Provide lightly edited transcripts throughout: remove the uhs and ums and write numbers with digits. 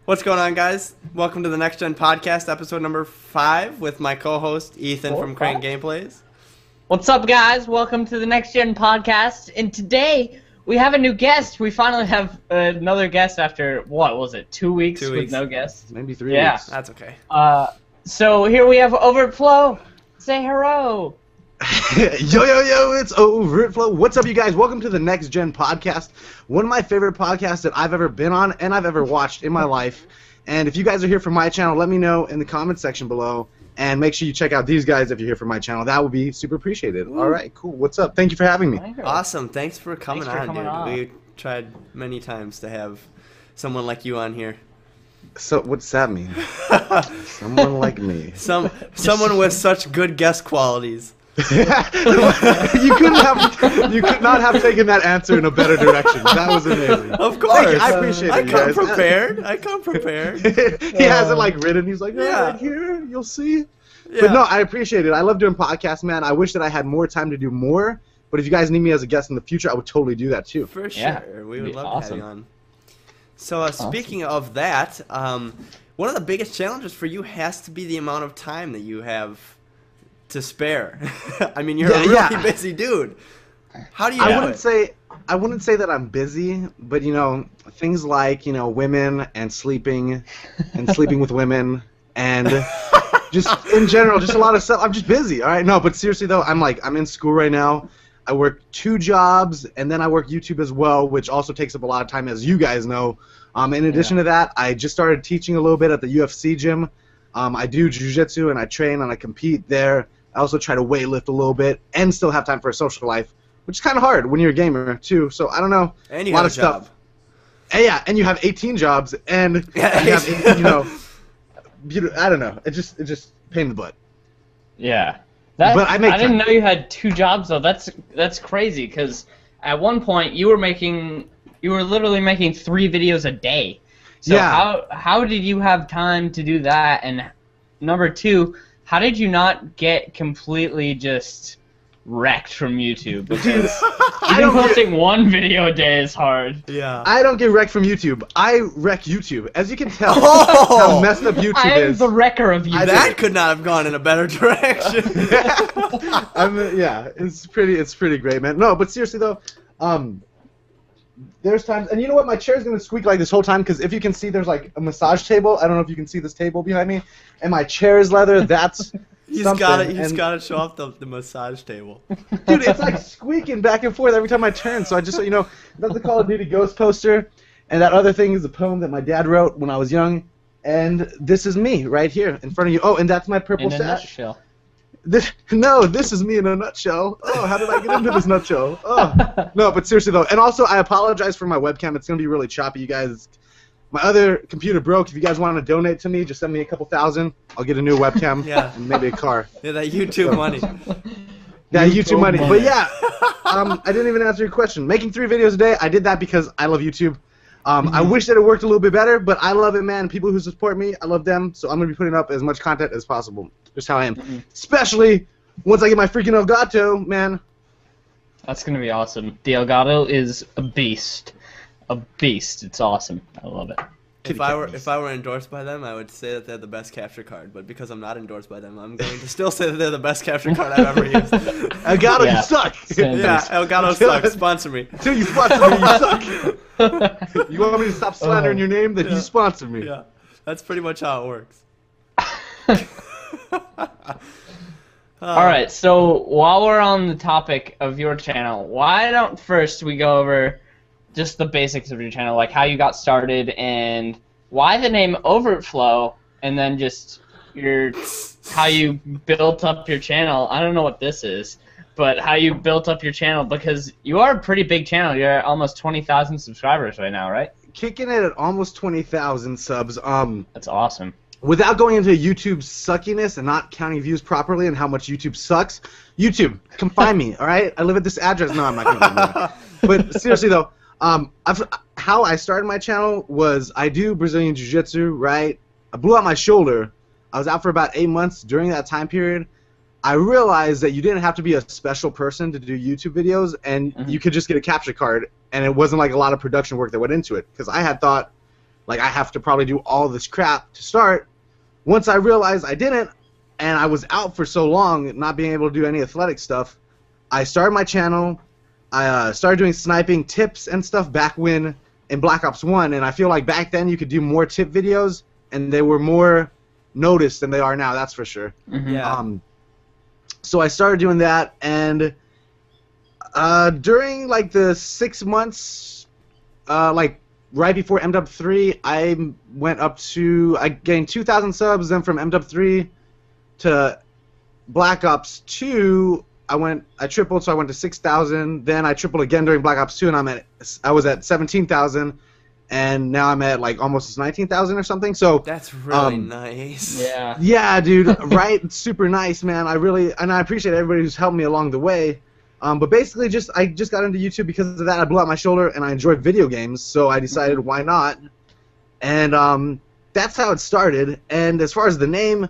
What's going on, guys? Welcome to the Next Gen Podcast, episode number 5, with my co-host Ethan from Crane Gameplays. What's up, guys? Welcome to the Next Gen Podcast, and today we have a new guest. We finally have another guest after, what was it, 2 weeks, with no guest? Maybe 3 weeks. That's okay. So here we have OVERTFLOW. Say hello. Yo, it's OVERTFLOW. What's up, you guys? Welcome to the Next Gen Podcast, one of my favorite podcasts that I've ever been on and I've ever watched in my life. And if you guys are here from my channel, let me know in the comment section below, and make sure you check out these guys if you're here from my channel. That would be super appreciated. All right, cool. What's up? Thank you for having me. Awesome. Thanks for coming on, dude. on. We tried many times to have someone like you on here. So what's that mean? Someone like me. Someone with such good guest qualities. You could not have taken that answer in a better direction. That was amazing. Of course. I appreciate it, guys. I come prepared. He has it like written. He's like, right here, you'll see. Yeah. But no, I appreciate it. I love doing podcasts, man. I wish that I had more time to do more. But if you guys need me as a guest in the future, I would totally do that too. For sure. We would love to have you on. So speaking of that, one of the biggest challenges for you has to be the amount of time that you have to spare. I mean, you're a really busy dude. How do you do it? I wouldn't say that I'm busy, but you know, things like, you know, women and sleeping with women and just in general, just a lot of stuff. I'm just busy. All right. No, but seriously though, I'm in school right now. I work 2 jobs and then I work YouTube as well, which also takes up a lot of time, as you guys know. In addition to that, I just started teaching a little bit at the UFC gym. I do jiu-jitsu and I train and I compete there. I also try to weightlift a little bit and still have time for a social life, which is kind of hard when you're a gamer too. So I don't know. And you have a job. Stuff. And yeah, and you have 18 jobs and you have 18, you know, I don't know. It just pain in the butt. Yeah. But I didn't know you had 2 jobs though. That's crazy, because at one point you were literally making 3 videos a day. So how did you have time to do that? And number 2, how did you not get completely just wrecked from YouTube? Because even posting 1 video a day is hard. Yeah. I don't get wrecked from YouTube. I wreck YouTube. As you can tell, how messed up YouTube is. I am the wrecker of YouTube. That could not have gone in a better direction. Yeah, it's pretty great, man. No, but seriously though, there's times, and you know what? My chair's gonna squeak like this whole time, because if you can see, there's like a massage table. I don't know if you can see this table behind me, and my chair is leather. That's He's got to show off the massage table. Dude, it's like squeaking back and forth every time I turn. So I just, you know, that's the Call of Duty Ghost poster, and that other thing is a poem that my dad wrote when I was young, and this is me right here in front of you. Oh, and that's my purple stash. In a nutshell. This is me in a nutshell. Oh, how did I get into this nutshell? Oh, no, but seriously though, and also I apologize for my webcam. It's gonna be really choppy, you guys. My other computer broke. If you guys want to donate to me, just send me a couple $1,000. I'll get a new webcam and maybe a car. Yeah, that YouTube money. That YouTube money. But yeah, I didn't even answer your question. Making 3 videos a day, I did that because I love YouTube. I wish that it worked a little bit better, but I love it, man. People who support me, I love them, so I'm going to be putting up as much content as possible. Just how I am. Especially once I get my freaking Elgato, man. That's going to be awesome. The Elgato is a beast. A beast. It's awesome. I love it. If I were endorsed by them, I would say that they're the best capture card. But because I'm not endorsed by them, I'm going to still say that they're the best capture card I've ever used. Elgato, you suck. Yeah, Elgato sucks. Sponsor me. Until you sponsor me, you suck. You want me to stop slandering your name? Then you sponsor me. Yeah, that's pretty much how it works. Alright, so while we're on the topic of your channel, why don't first we go over just the basics of your channel, like how you got started and why the name OVERTFLOW, and then just how you built up your channel. I don't know what this is, but how you built up your channel, because you are a pretty big channel. You're at almost 20,000 subscribers right now, right? Kicking it at almost 20,000 subs. That's awesome. Without going into YouTube's suckiness and not counting views properly and how much YouTube sucks, YouTube, come find me, all right? I live at this address. No, I'm not going to. But seriously though, how I started my channel was I do Brazilian Jiu-Jitsu, right? I blew out my shoulder. I was out for about 8 months. During that time period, I realized that you didn't have to be a special person to do YouTube videos, and you could just get a capture card, and it wasn't like a lot of production work that went into it. Because I had thought, like I have to probably do all this crap to start. Once I realized I didn't, and I was out for so long, not being able to do any athletic stuff, I started my channel. I started doing sniping tips and stuff back when in Black Ops 1, and I feel like back then you could do more tip videos, and they were more noticed than they are now, that's for sure. Mm-hmm. Yeah. So I started doing that, and during like the 6 months, like right before MW3, I gained 2,000 subs. Then from MW3 to Black Ops 2, I tripled, so I went to 6,000. Then I tripled again during Black Ops 2, and I was at 17,000, and now I'm at like almost 19,000 or something. So that's really nice. Yeah. Yeah, dude. Right? It's super nice, man. I appreciate everybody who's helped me along the way. But basically, I just got into YouTube because of that. I blew out my shoulder, and I enjoyed video games, so I decided why not. And that's how it started. And as far as the name,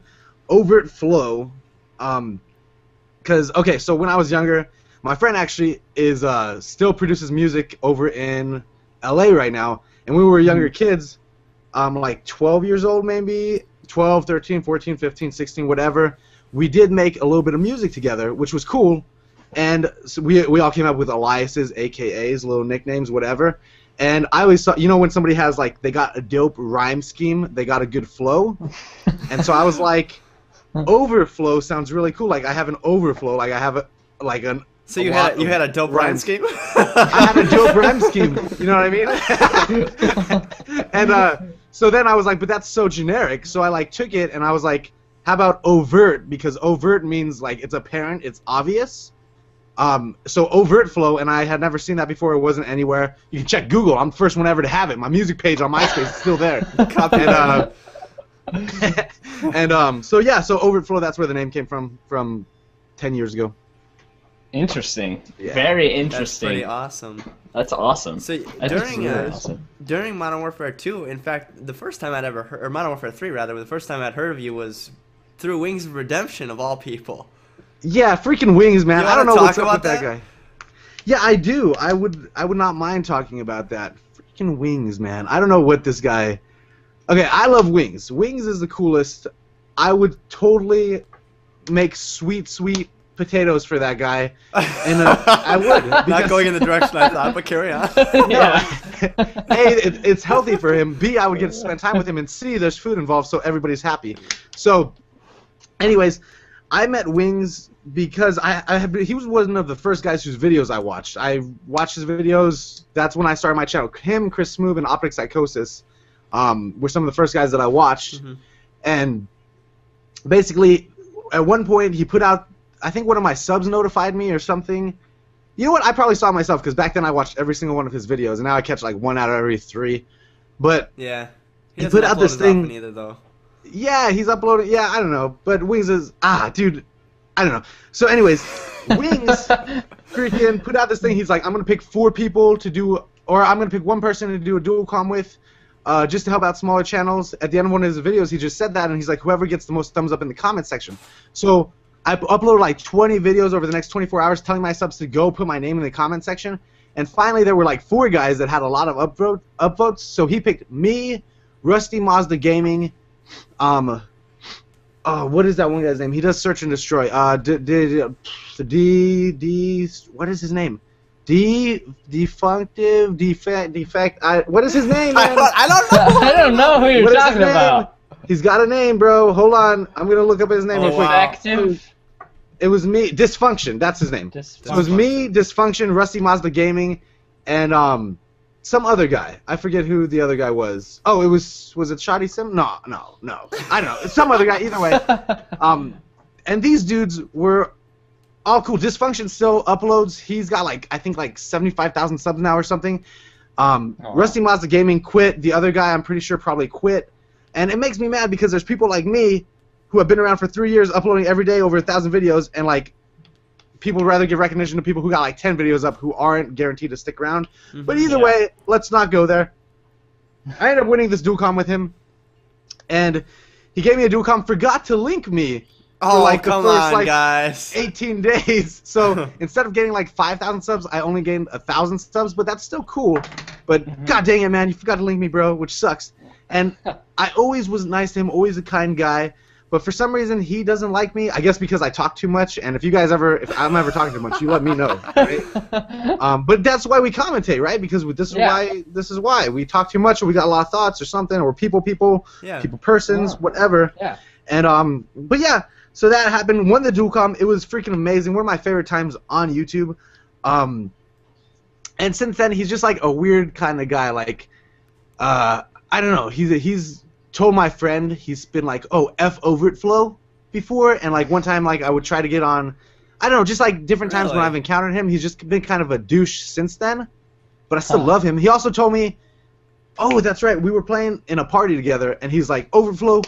OVERTFLOW, okay, so when I was younger, my friend actually still produces music over in LA right now, and when we were younger kids, like 12 years old maybe, 12, 13, 14, 15, 16, whatever, we did make a little bit of music together, which was cool. And so we all came up with aliases, AKAs, little nicknames, whatever. And I always thought, when somebody has, like, they got a dope rhyme scheme, they got a good flow. And so I was like, overflow sounds really cool. Like, I have an overflow. Like, I have So you had a dope rhyme scheme? I had a dope rhyme scheme. You know what I mean? And so then I was like, but that's so generic. So I, like, took it, and I was like, how about overt? Because overt means, like, it's apparent, it's obvious. So OVERTFLOW, and I had never seen that before. It wasn't anywhere. You can check Google. I'm the first one ever to have it. My music page on MySpace is still there. So yeah, so OVERTFLOW, that's where the name came from 10 years ago. Interesting. Yeah. Very interesting. That's pretty awesome. That's awesome. So during Modern Warfare 2, in fact, the first time I'd ever heard, or Modern Warfare 3 rather, the first time I'd heard of you was through Wings of Redemption of all people. Yeah, freaking Wings, man. You I don't know what's up with that that guy. Yeah, I do. I would not mind talking about that. Freaking Wings, man. I don't know what this guy... Okay, I love Wings. Wings is the coolest. I would totally make sweet potatoes for that guy. And I would. Because... Not going in the direction I thought, but carry on. Yeah. A, it's healthy for him. B, I would get to spend time with him. And C, there's food involved, so everybody's happy. So, anyways... I met Wings because he was one of the first guys whose videos I watched. I watched his videos. That's when I started my channel. Him, Chris Smoove, and Optic Psychosis were some of the first guys that I watched. Mm-hmm. And basically, at one point, he put out, I think one of my subs notified me or something. You know what? I probably saw it myself because back then I watched every single one of his videos, and now I catch like one out of every 3. But yeah, he put out this thing. Either, though. Yeah, he's uploading. Yeah, I don't know. But Wings is... dude. I don't know. So anyways, Wings freaking put out this thing. He's like, I'm going to pick 4 people to do... Or I'm going to pick 1 person to do a dual comm with just to help out smaller channels. At the end of one of his videos, he just said that, and he's like, whoever gets the most thumbs up in the comment section. So I uploaded like 20 videos over the next 24 hours telling my subs to go put my name in the comment section. And finally, there were like 4 guys that had a lot of upvotes. So he picked me, Rusty Mazda Gaming... what is that one guy's name? He does Search and Destroy. What is his name? Defect. What is his name, man? I don't know. I don't know who you're talking about. He's got a name, bro. Hold on. I'm gonna look up his name real quick. Defective. It was me. Dysfunction. That's his name. So it was me, Dysfunction, Rusty Mazda Gaming, and some other guy. I forget who the other guy was. Oh, was it Shoddy Sim? No. I don't know. It's some other guy. Either way. And these dudes were all cool. Dysfunction still uploads. He's got I think 75,000 subs now or something. Rusty Mazda Gaming quit. The other guy, I'm pretty sure, probably quit. And it makes me mad because there's people like me who have been around for 3 years uploading every day over 1,000 videos, and people would rather give recognition to people who got 10 videos up who aren't guaranteed to stick around. Mm-hmm. But either way, let's not go there. I ended up winning this dual comm with him, and he gave me a dual comm, forgot to link me for the first guys. 18 days. So instead of getting 5,000 subs, I only gained 1,000 subs, but that's still cool. But god dang it, man, you forgot to link me, bro, which sucks. And I always was nice to him, always a kind guy. But for some reason, he doesn't like me. I guess because I talk too much. And if I'm ever talking too much, you let me know, right? But that's why we commentate, right? Because this is why we talk too much, or we got a lot of thoughts, or something, or people, persons, whatever. Yeah. And but yeah, so that happened. Won the dual-com. It was freaking amazing. One of my favorite times on YouTube. And since then, he's just like a weird kind of guy. Like, I don't know. He's told my friend he's been like, oh, F OVERTFLOW before, and like one time like I would try to get on, I don't know, just like different times when I've encountered him, he's just been kind of a douche since then, but I still love him. He also told me, oh, that's right, we were playing in a party together, and he's like, OVERTFLOW,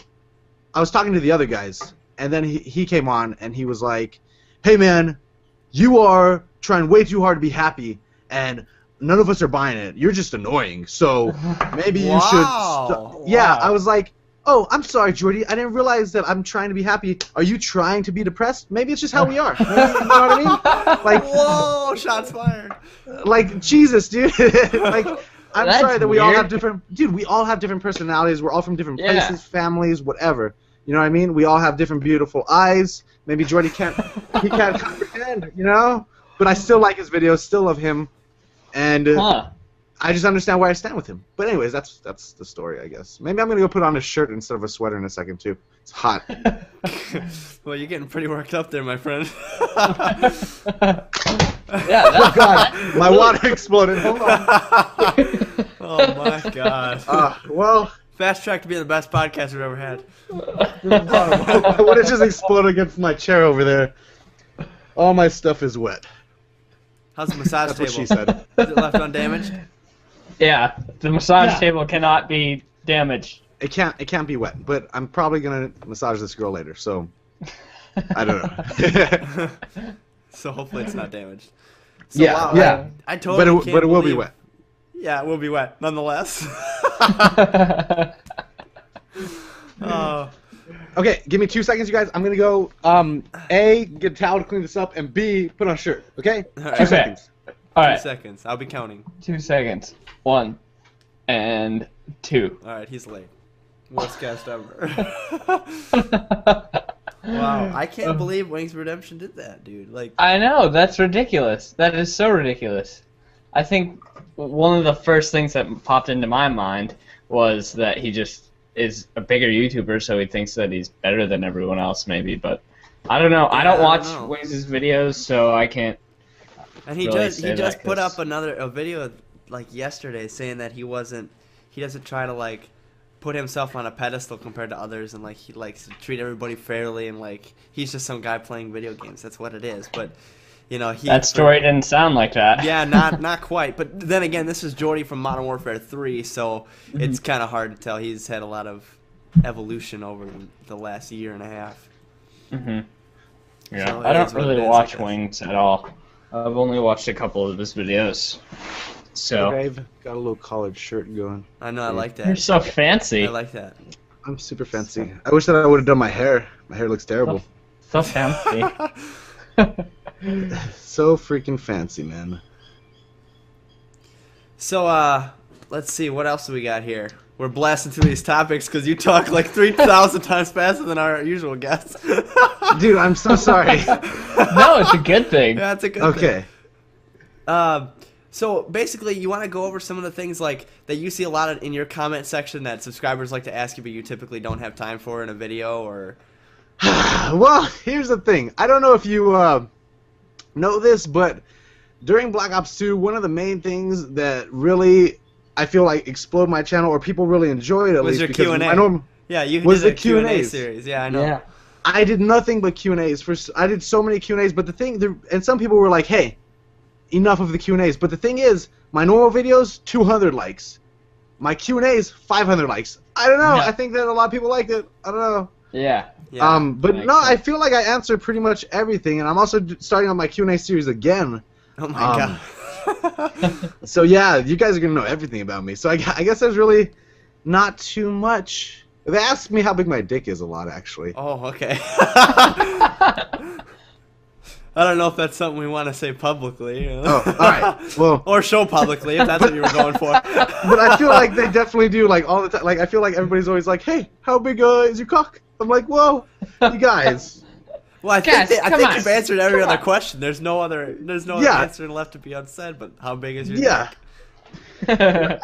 I was talking to the other guys, and then he came on, and he was like, hey man, you are trying way too hard to be happy, and none of us are buying it. You're just annoying. So maybe you should. Yeah, I was like, oh, I'm sorry, Jordy. I didn't realize that I'm trying to be happy. Are you trying to be depressed? Maybe it's just how we are. Maybe, you know what I mean? Like, whoa, shots fired. Like, Jesus, dude. Like, I'm That's sorry that we weird. all have different. Dude, we all have different personalities. We're all from different places, families, whatever. You know what I mean? We all have different beautiful eyes. Maybe Jordy can't comprehend, you know? But I still like his videos, still love him. And I just understand where I stand with him. But anyways, that's the story, I guess. Maybe I'm gonna go put on a shirt instead of a sweater in a second too. It's hot. Well, you're getting pretty worked up there, my friend. Yeah. Oh God, my water exploded. Hold on. Oh my God. Well, fast track to being the best podcast we've ever had. I would have just exploded against my chair over there. All my stuff is wet. How's the massage That's table? what she said. Is it left undamaged? Yeah, the massage table cannot be damaged. It can't be wet, but I'm probably gonna massage this girl later, so I don't know. So hopefully it's not damaged. So, Yeah, wow, yeah. I totally can't but it will be believe- wet. Yeah, it will be wet, nonetheless. Oh. Okay, give me 2 seconds, you guys. I'm gonna go A, get a towel to clean this up, and B, put on a shirt. Okay? All right. 2 seconds. All 2 right, seconds. I'll be counting. 2 seconds. 1 and 2. All right, he's late. Worst guest ever. Wow, I can't believe Wings Redemption did that, dude. Like, I know, that's ridiculous. That is so ridiculous. I think one of the first things that popped into my mind was that he just is a bigger YouTuber, so he thinks that he's better than everyone else, maybe. But I don't know. Yeah, I don't watch know. Wings' videos, so I can't. and he really just say that put 'cause- up a video like yesterday saying that he doesn't try to like put himself on a pedestal compared to others, and like he likes to treat everybody fairly, and like he's just some guy playing video games. That's what it is. But you know, That story didn't sound like that. Yeah, not quite. But then again, this is Jordy from Modern Warfare 3, so it's kind of hard to tell. He's had a lot of evolution over the last year and a half. Mhm. Yeah, So I it don't is what really it is, I watch guess. Wings at all. I've only watched a couple of his videos. So I've got a little collared shirt going. I know, I like you're that. so fancy. I like that. I'm super fancy. I wish that I would have done my hair. My hair looks terrible. So fancy. So freaking fancy, man. So, let's see, what else do we got here? We're blasting through these topics because you talk like 3,000 times faster than our usual guests. Dude, I'm so sorry. No, it's a good thing. Yeah, it's a good thing. Okay. So basically, you want to go over some of the things like that you see a lot in your comment section that subscribers like to ask you, but you typically don't have time for in a video, or. Well, here's the thing. I don't know if you know this, but during Black Ops 2, one of the main things that really I feel like exploded my channel, or people really enjoyed at Was least your because Q&A. Yeah, you was did the a Q&A Q&As. series. Yeah, I know. Yeah. I did nothing but Q&As. I did so many Q&As, but the thing, and some people were like, "Hey, enough of the Q&As." But the thing is, my normal videos, 200 likes. My Q&As, 500 likes. I don't know. Yeah. I think that a lot of people liked it. I don't know. Yeah. Yeah. But Makes no, sense. I feel like I answered pretty much everything, and I'm also starting on my Q&A series again. Oh my god. So yeah, you guys are gonna know everything about me. So I guess there's really not too much. They ask me how big my dick is a lot, actually. Oh, okay. I don't know if that's something we want to say publicly. You know? Oh, all right. Well, or show publicly if that's what you were going for. But I feel like they definitely do, like, all the time. Like, I feel like everybody's always like, "Hey, how big is your cock?" I'm like, "Whoa, you guys." Well, I think you've answered every other on. question. There's no other answer left to be unsaid. But how big is your dick? I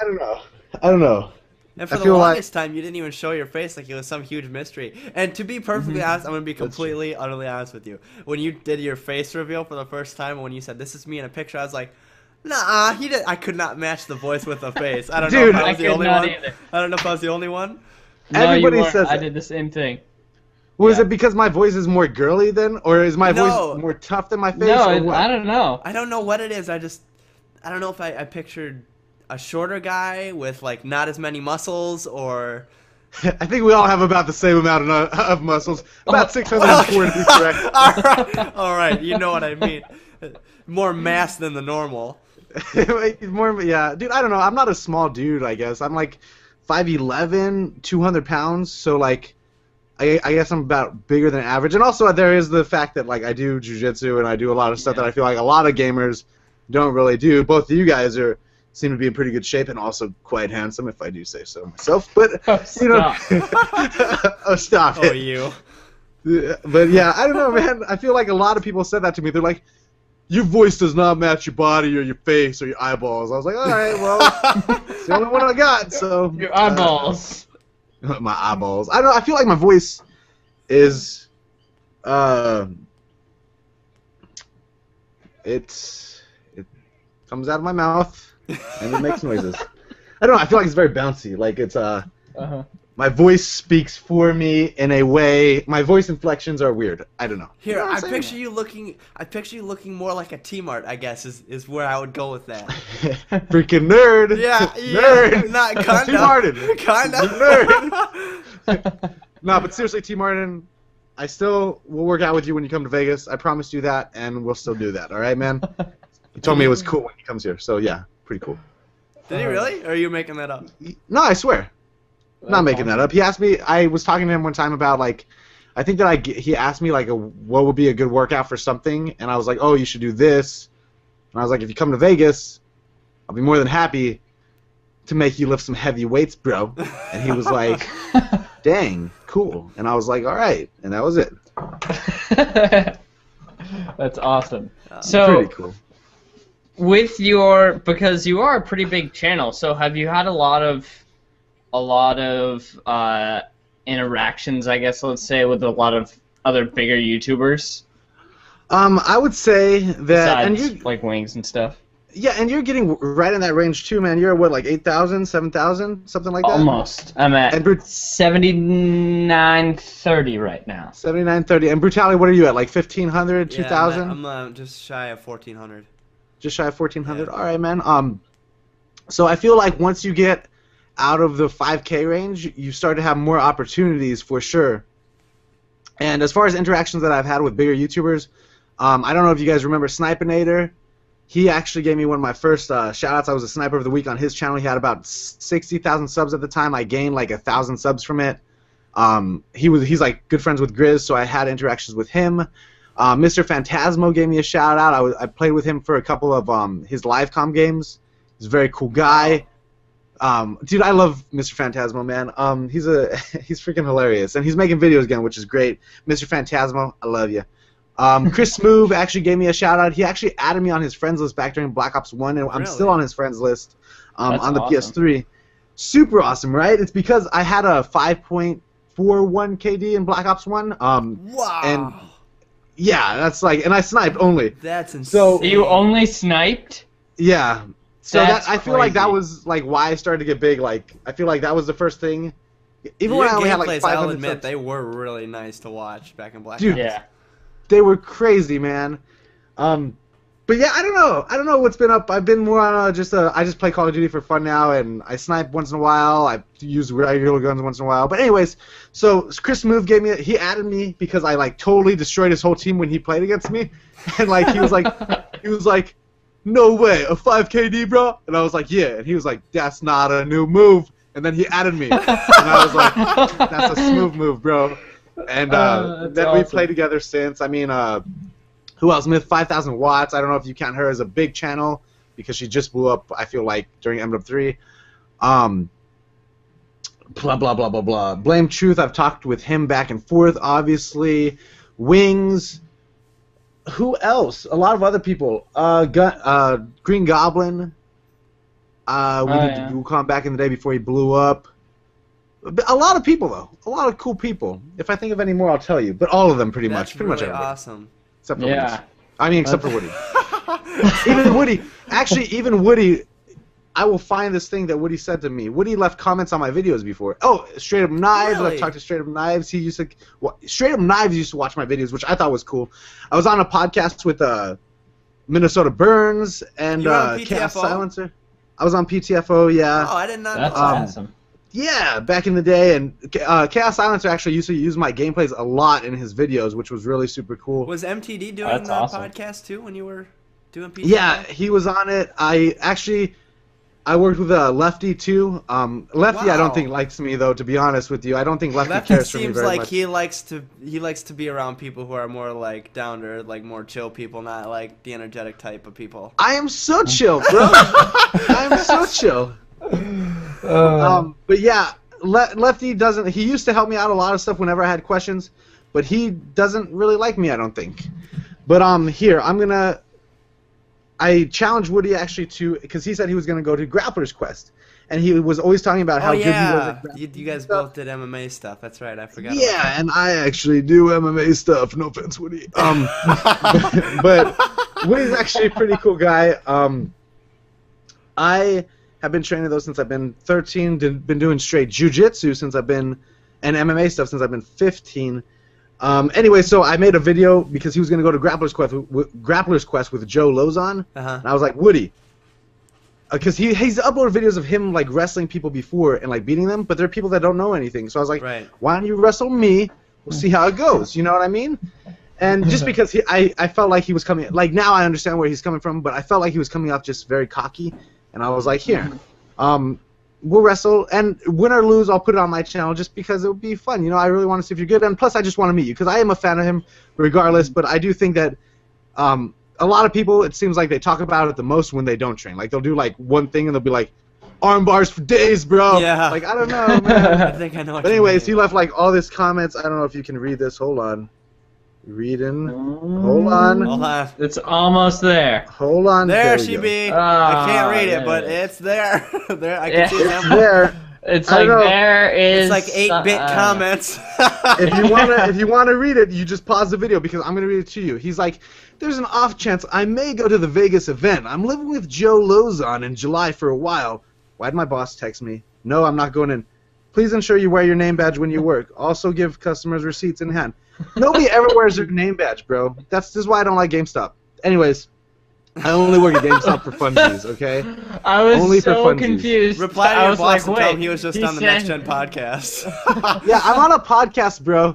don't know. And for the longest time, you didn't even show your face like it was some huge mystery. And to be perfectly honest, I'm going to be completely, utterly honest with you. When you did your face reveal for the first time, when you said, "This is me in a picture," I was like, nah, I could not match the voice with the face. I don't know if I was the only one. I don't know if I was the only one. No, Everybody says I did the same thing. Was it because my voice is more girly then? Or is my voice more tough than my face? No, I don't know. I don't know what it is. I don't know if I pictured a shorter guy with like not as many muscles, or I think we all have about the same amount of muscles, about 604 to be correct. all right, you know what I mean. More mass than the normal. More, yeah, dude. I don't know. I'm not a small dude. I guess I'm like 5'11", 200 pounds. So like, I guess I'm about bigger than average. And also there is the fact that like I do jujitsu and I do a lot of stuff that I feel like a lot of gamers don't really do. Both of you guys seem to be in pretty good shape and also quite handsome, if I do say so myself. But you know, oh, stop it. Oh, you. But yeah, I don't know, man. I feel like a lot of people said that to me. They're like, "Your voice does not match your body or your face or your eyeballs." I was like, all right, well, it's the only one I got. So your eyeballs. My eyeballs. I don't know. I feel like my voice is, it comes out of my mouth and it makes noises. I don't know. I feel like it's very bouncy. Like it's my voice speaks for me in a way. My voice inflections are weird. I don't know. Here, You know I picture you looking more like a T-Mart, I guess, is where I would go with that. Freaking nerd. Yeah, nerd. Not kinda. T. Martin. Kinda. Nerd. No, but seriously, T. Martin, I still will work out with you when you come to Vegas. I promised you that, and we'll still do that. All right, man? He told me it was cool when he comes here, so yeah, pretty cool. Did he really? Or are you making that up? No, I swear. I'm not making that up. He asked me. I was talking to him one time about like, I think that he asked me like what would be a good workout for something, and I was like, oh, you should do this. And I was like, if you come to Vegas, I'll be more than happy to make you lift some heavy weights, bro. And he was like, dang, cool. And I was like, all right, and that was it. That's awesome. So pretty cool. With because you are a pretty big channel, so have you had a lot of interactions, I guess, let's say, with a lot of other bigger YouTubers? I would say that, besides, like Wings and stuff. Yeah, and you're getting right in that range too, man. You're at what, like 8,000, 7,000, something like that? Almost. I'm at 7930 right now. 7930. And Brutality, what are you at? Like 1,500, 2,000? Yeah, I'm just shy of 1,400. Just shy of 1,400. Yeah. All right, man. So I feel like once you get out of the 5K range, you start to have more opportunities for sure. And as far as interactions that I've had with bigger YouTubers, I don't know if you guys remember Snipinator. He actually gave me one of my first shout-outs. I was a Sniper of the Week on his channel. He had about 60,000 subs at the time. I gained like 1,000 subs from it. He's like good friends with Grizz, so I had interactions with him. Mr. Phantasmo gave me a shout-out. I played with him for a couple of his livecom games. He's a very cool guy. Dude, I love Mr. Phantasmo, man. He's freaking hilarious, and he's making videos again, which is great. Mr. Phantasmo, I love you. Chris Smoove actually gave me a shout out. He actually added me on his friends list back during Black Ops 1, and I'm still on his friends list on the PS3. Super awesome, right? It's because I had a 5.41 KD in Black Ops 1. Wow. And yeah, that's like, and I sniped only. That's insane. So you only sniped? Yeah. So That's I feel like that was like why I started to get big. Like I feel like that was the first thing. Even when I only had like 500 I'll admit, subs, they were really nice to watch back in Black Ops. Dude, Yeah. They were crazy, man. But yeah, I don't know. I don't know what's been up. I've been more on I just play Call of Duty for fun now, and I snipe once in a while. I use regular guns once in a while. But anyways, so Chris Move he added me because I like totally destroyed his whole team when he played against me, and like he was like, no way, a 5KD, bro? And I was like, yeah. And he was like, that's not a new move. And then he added me, and I was like, that's a smooth move, bro. And then we played together since. I mean, Who else? Myth 5,000 watts. I don't know if you count her as a big channel because she just blew up, I feel like, during MW3. Blah, blah, blah, blah, blah. Blame Truth. I've talked with him back and forth, obviously. Wings. Who else? A lot of other people. Green Goblin. We did Wukong back in the day before he blew up. A lot of people, though. A lot of cool people. If I think of any more, I'll tell you. But all of them, pretty much. Pretty much everybody. Awesome. Except for Woody. I mean, except for Woody. Even Woody. Actually, even Woody. I will find this thing that Woody said to me. Woody left comments on my videos before. Oh, Straight Up Knives. Really? I've talked to Straight Up Knives. He used to. Straight Up Knives used to watch my videos, which I thought was cool. I was on a podcast with Minnesota Burns and Chaos Silencer. I was on PTFO, yeah. Oh, I did not. That's awesome. Yeah, back in the day, and Chaos Silencer actually used to use my gameplays a lot in his videos, which was really super cool. Was MTD doing the podcast too when you were doing PTFO? Yeah, he was on it. I worked with Lefty too. Lefty, I don't think likes me though. To be honest with you, I don't think Lefty cares for me very much. He likes to be around people who are more like down to earth, like more chill people, not like the energetic type of people. I am so chill, bro. I am so chill. But yeah, Lefty doesn't. He used to help me out a lot of stuff whenever I had questions, but he doesn't really like me, I don't think. But here I challenged Woody actually to, because he said he was going to go to Grappler's Quest, and he was always talking about how good he was at grappling. You guys both did MMA stuff. That's right. I forgot. Yeah, about that. And I actually do MMA stuff. No offense, Woody. But Woody's actually a pretty cool guy. I have been training though since I've been 13. Been doing straight jiu-jitsu since I've been, and MMA stuff since I've been 15. Anyway, so I made a video because he was going to go to Grappler's Quest with Joe Lozon, and I was like, Woody, because he's uploaded videos of him like wrestling people before and like beating them, but there are people that don't know anything. So I was like, why don't you wrestle me? We'll see how it goes. You know what I mean? And just because I felt like he was coming, like now I understand where he's coming from, but I felt like he was coming off just very cocky, and I was like, here, we'll wrestle, and win or lose, I'll put it on my channel just because it would be fun. You know, I really want to see if you're good, and plus I just want to meet you because I am a fan of him regardless, but I do think that a lot of people, it seems like they talk about it the most when they don't train. Like, they'll do, like, one thing, and they'll be like, arm bars for days, bro. Yeah. Like, I don't know, man. I think I know what But anyways, he left, like, all this comments. I don't know if you can read this. Hold on. Reading. Hold on. Hold on. It's almost there. Hold on. There she be. I can't read it, but it's there. There, I can see it now. There. It's like there is. It's like 8-bit comments. If you wanna read it, you just pause the video because I'm gonna read it to you. He's like, "There's an off chance I may go to the Vegas event. I'm living with Joe Lozon in July for a while. Why'd my boss text me? No, I'm not going in. Please ensure you wear your name badge when you work. Also give customers receipts in hand." Nobody ever wears their name badge, bro. This is why I don't like GameStop. Anyways, I only work at GameStop for funsies, okay? I was only so confused. Reply to your boss and tell him he was just on the Next Gen podcast. Yeah, I'm on a podcast, bro.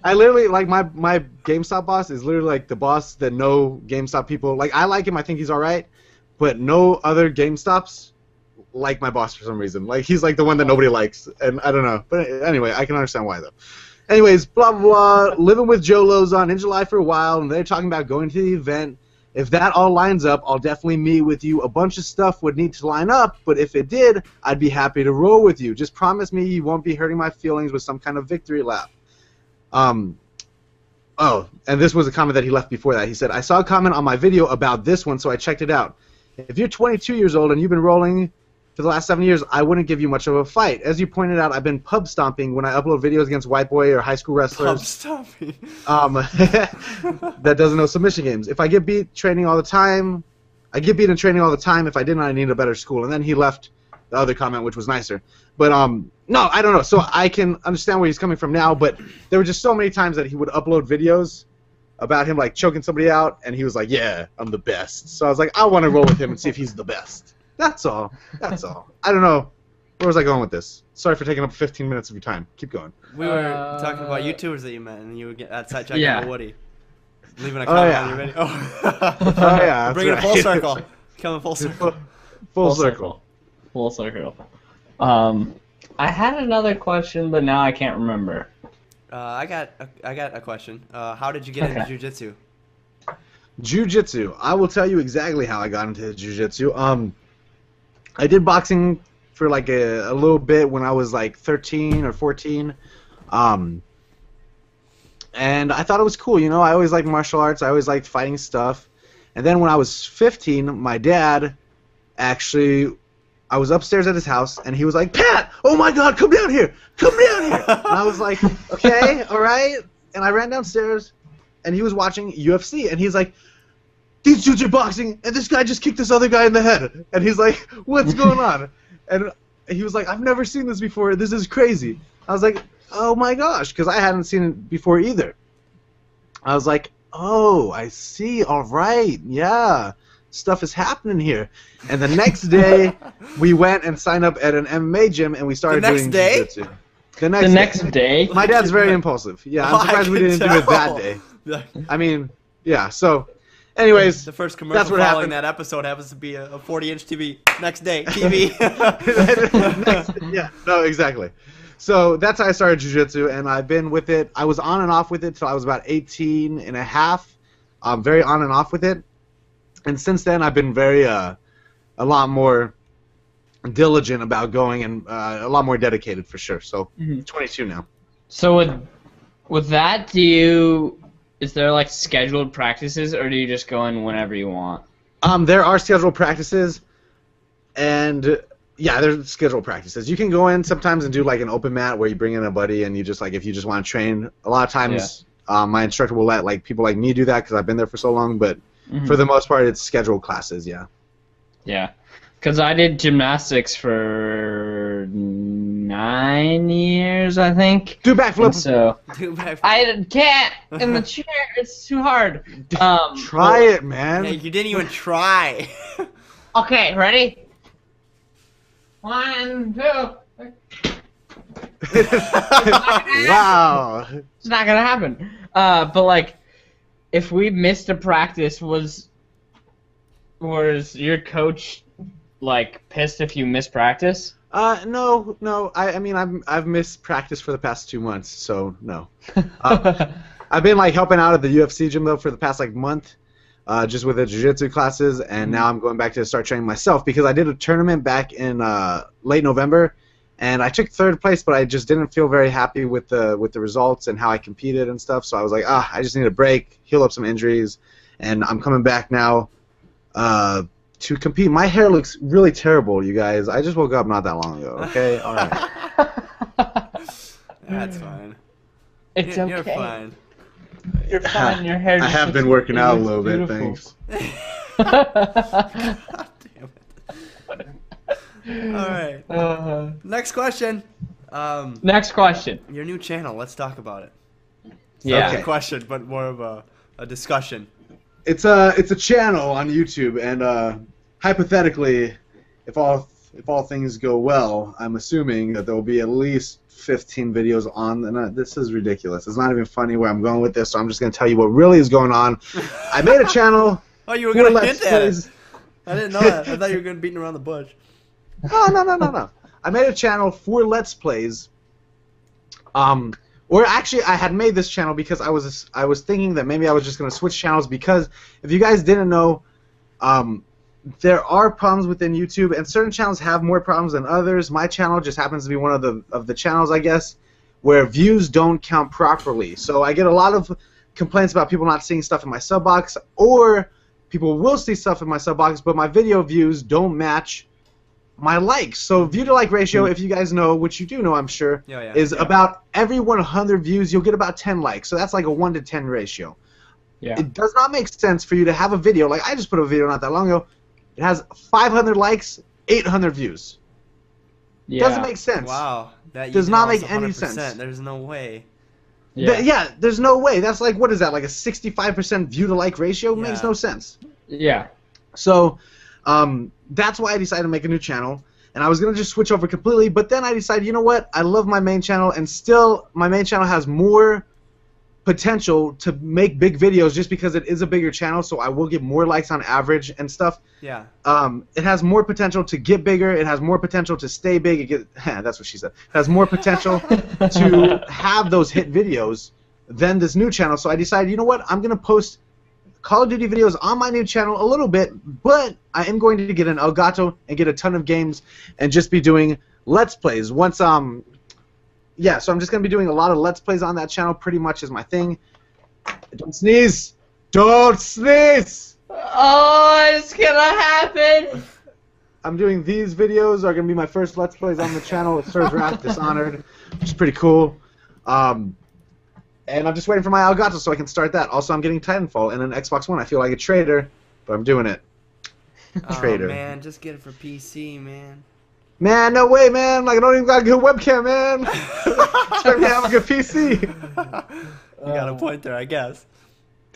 I literally, like, my GameStop boss is literally, like, the boss that no GameStop people, like, I like him, I think he's alright, but no other GameStops like my boss for some reason. Like, he's, like, the one that nobody likes, and I don't know. But anyway, I can understand why, though. Anyways, blah, blah, blah, living with Joe Lozon in July for a while, and they're talking about going to the event. If that all lines up, I'll definitely meet with you. A bunch of stuff would need to line up, but if it did, I'd be happy to roll with you. Just promise me you won't be hurting my feelings with some kind of victory lap. Oh, and this was a comment that he left before that. He said, I saw a comment on my video about this one, so I checked it out. If you're 22 years old and you've been rolling for the last 7 years, I wouldn't give you much of a fight. As you pointed out, I've been pub stomping when I upload videos against white boy or high school wrestlers. Pub stomping. That doesn't know submission games. If I get beat training all the time, I get beat in training all the time. If I didn't, I need a better school. And then he left the other comment, which was nicer. But no, I don't know. So I can understand where he's coming from now. But there were just so many times that he would upload videos about him like choking somebody out, and he was like, "Yeah, I'm the best." So I was like, I want to roll with him and see if he's the best. That's all. That's all. I don't know. Where was I going with this? Sorry for taking up 15 minutes of your time. Keep going. We were talking about YouTubers that you met, and you would get that sidetracked about Woody. Leaving a comment on your video. Oh, yeah. Bringing it full circle. Coming full circle. Full circle. Full circle. I had another question, but now I can't remember. I got a question. How did you get into jiu-jitsu? Jiu-jitsu. I will tell you exactly how I got into jiu-jitsu. I did boxing for like a little bit when I was like 13 or 14. And I thought it was cool, you know. I always liked martial arts. I always liked fighting stuff. And then when I was 15, my dad actually, I was upstairs at his house, and he was like, "Pat, oh my God, come down here, come down here." And I was like, "Okay, all right." And I ran downstairs, and he was watching UFC, and he's like, "These dudes are boxing, and this guy just kicked this other guy in the head." And he's like, "What's going on?" And he was like, "I've never seen this before. This is crazy." I was like, "Oh my gosh," because I hadn't seen it before either. I was like, "Oh, I see. All right, yeah, stuff is happening here." And the next day, we went and signed up at an MMA gym, and we started doing jiu-jitsu. The next day? My dad's very impulsive. Yeah, I'm surprised we didn't do it that day. I mean, yeah. So, anyways, the first commercial following that episode happens to be a 40-inch TV. Next day, TV. Yeah. No, exactly. So that's how I started jiu-jitsu, and I've been with it. I was on and off with it till I was about 18 and a half. Very on and off with it. And since then, I've been very, a lot more diligent about going and a lot more dedicated for sure. So, 22 now. So with that, is there like scheduled practices, or do you just go in whenever you want? There are scheduled practices, and yeah, there's scheduled practices. You can go in sometimes and do like an open mat where you bring in a buddy and you just like, if you just want to train. A lot of times, my instructor will let like people like me do that because I've been there for so long. But for the most part, it's scheduled classes. Yeah. Yeah, because I did gymnastics for 9 years, I think. Do backflip. So I can't in the chair. It's too hard. Try it, man. Yeah, you didn't even try. Okay, ready? 1, 2. Wow. It's not gonna happen. But like, if we missed a practice, was your coach like pissed if you missed practice? No. I mean, I've missed practice for the past 2 months, so no. I've been like helping out at the UFC gym though for the past like month. Just with the jiu-jitsu classes, and now I'm going back to start training myself because I did a tournament back in late November, and I took 3rd place, but I just didn't feel very happy with the results and how I competed and stuff. So I was like, I just need a break, heal up some injuries, and I'm coming back now to compete. My hair looks really terrible, you guys. I just woke up not that long ago. Okay, all right. That's fine. It's okay. You're fine. You're fine. Your hair. I have been working out a little bit. Thanks. God damn it. All right. Next question. Next question. Your new channel. Let's talk about it. Yeah. Not a question, but more of a discussion. It's a channel on YouTube, and hypothetically, if all things go well, I'm assuming that there will be at least 15 videos on, and this is ridiculous. It's not even funny where I'm going with this, so I'm just going to tell you what really is going on. I made a channel. Oh, you were going to hint at it. I didn't know that. I thought you were going to beat around the bush. No. I made a channel for Let's Plays. Or actually, I had made this channel because I was thinking that maybe I was just going to switch channels because if you guys didn't know, there are problems within YouTube, and certain channels have more problems than others. My channel just happens to be one of the channels, I guess, where views don't count properly. So I get a lot of complaints about people not seeing stuff in my sub box, or people will see stuff in my sub box, but my video views don't match my likes. So view to like ratio, if you guys know, which you do know, I'm sure, is about every 100 views, you'll get about 10 likes. So that's like a 1 to 10 ratio. Yeah. It does not make sense for you to have a video, like I just put a video not that long ago, it has 500 likes, 800 views. Yeah. Doesn't make sense. Wow. That does not make any sense. There's no way. Yeah, there's no way. That's like, what is that, like a 65% view to like ratio? Yeah. Makes no sense. Yeah. So, that's why I decided to make a new channel, and I was going to just switch over completely, but then I decided, you know what, I love my main channel, and still my main channel has more potential to make big videos just because it is a bigger channel, so I will get more likes on average and stuff. Yeah. It has more potential to get bigger. It has more potential to stay big. That's what she said. It has more potential to have those hit videos than this new channel. So I decided, you know what? I'm going to post Call of Duty videos on my new channel a little bit, but I am going to get an Elgato and get a ton of games and just be doing Let's Plays. Yeah, so I'm just going to be doing a lot of Let's Plays on that channel, pretty much is my thing. Don't sneeze! Don't sneeze! Oh, it's gonna happen! I'm doing these videos are going to be my first Let's Plays on the channel. It's Surge Wrath Dishonored, which is pretty cool. And I'm just waiting for my Elgato so I can start that. Also, I'm getting Titanfall and an Xbox One. I feel like a traitor, but I'm doing it. Traitor. Oh, man, just get it for PC, man. Man, no way, man. Like, I don't even got a good webcam, man. Expect me to have a good PC. You got a point there, I guess.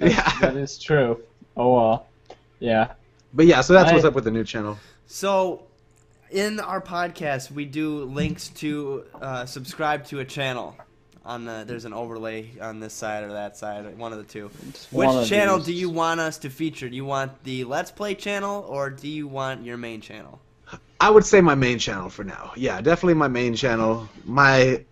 Yeah. That is true. Oh, well. Yeah. But yeah, so that's what's up with the new channel. So, in our podcast, we do links to subscribe to a channel. There's an overlay on this side or that side, one of the two. Which channel do you want us to feature? Do you want the Let's Play channel, or do you want your main channel? I would say my main channel for now. Yeah, definitely my main channel. My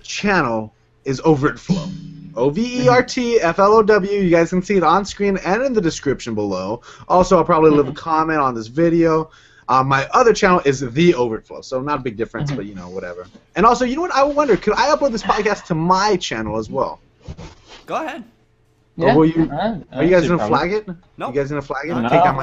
channel is OVERTFLOW. OVERTFLOW. You guys can see it on screen and in the description below. Also, I'll probably leave a comment on this video. My other channel is The OVERTFLOW, so not a big difference, but you know, whatever. And also, you know what? I wonder, could I upload this podcast to my channel as well? Go ahead. Yeah. Are you guys gonna flag it? Nope. You guys gonna flag it? No. Take out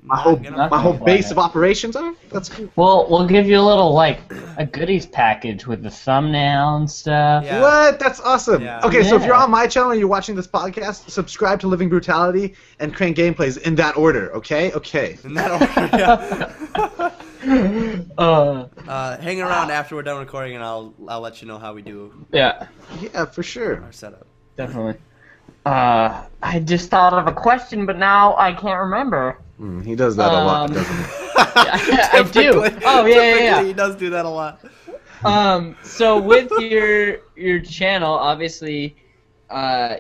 my whole flag base it. of operations? Oh, that's cool. Well, we'll give you a little, like, a goodies package with the thumbnail and stuff. Yeah. What? That's awesome. Yeah. Okay, so if you're Yeah. on my channel and you're watching this podcast, subscribe to Living Brutality and Crank Gameplays in that order, okay? Okay. In that order, yeah. Uh, Hang around after we're done recording, and I'll let you know how we do yeah, Yeah, for sure. our setup. definitely. I just thought of a question, but now I can't remember. He does that a lot, doesn't he? I do. Oh, yeah. He does do that a lot. So with your channel, obviously,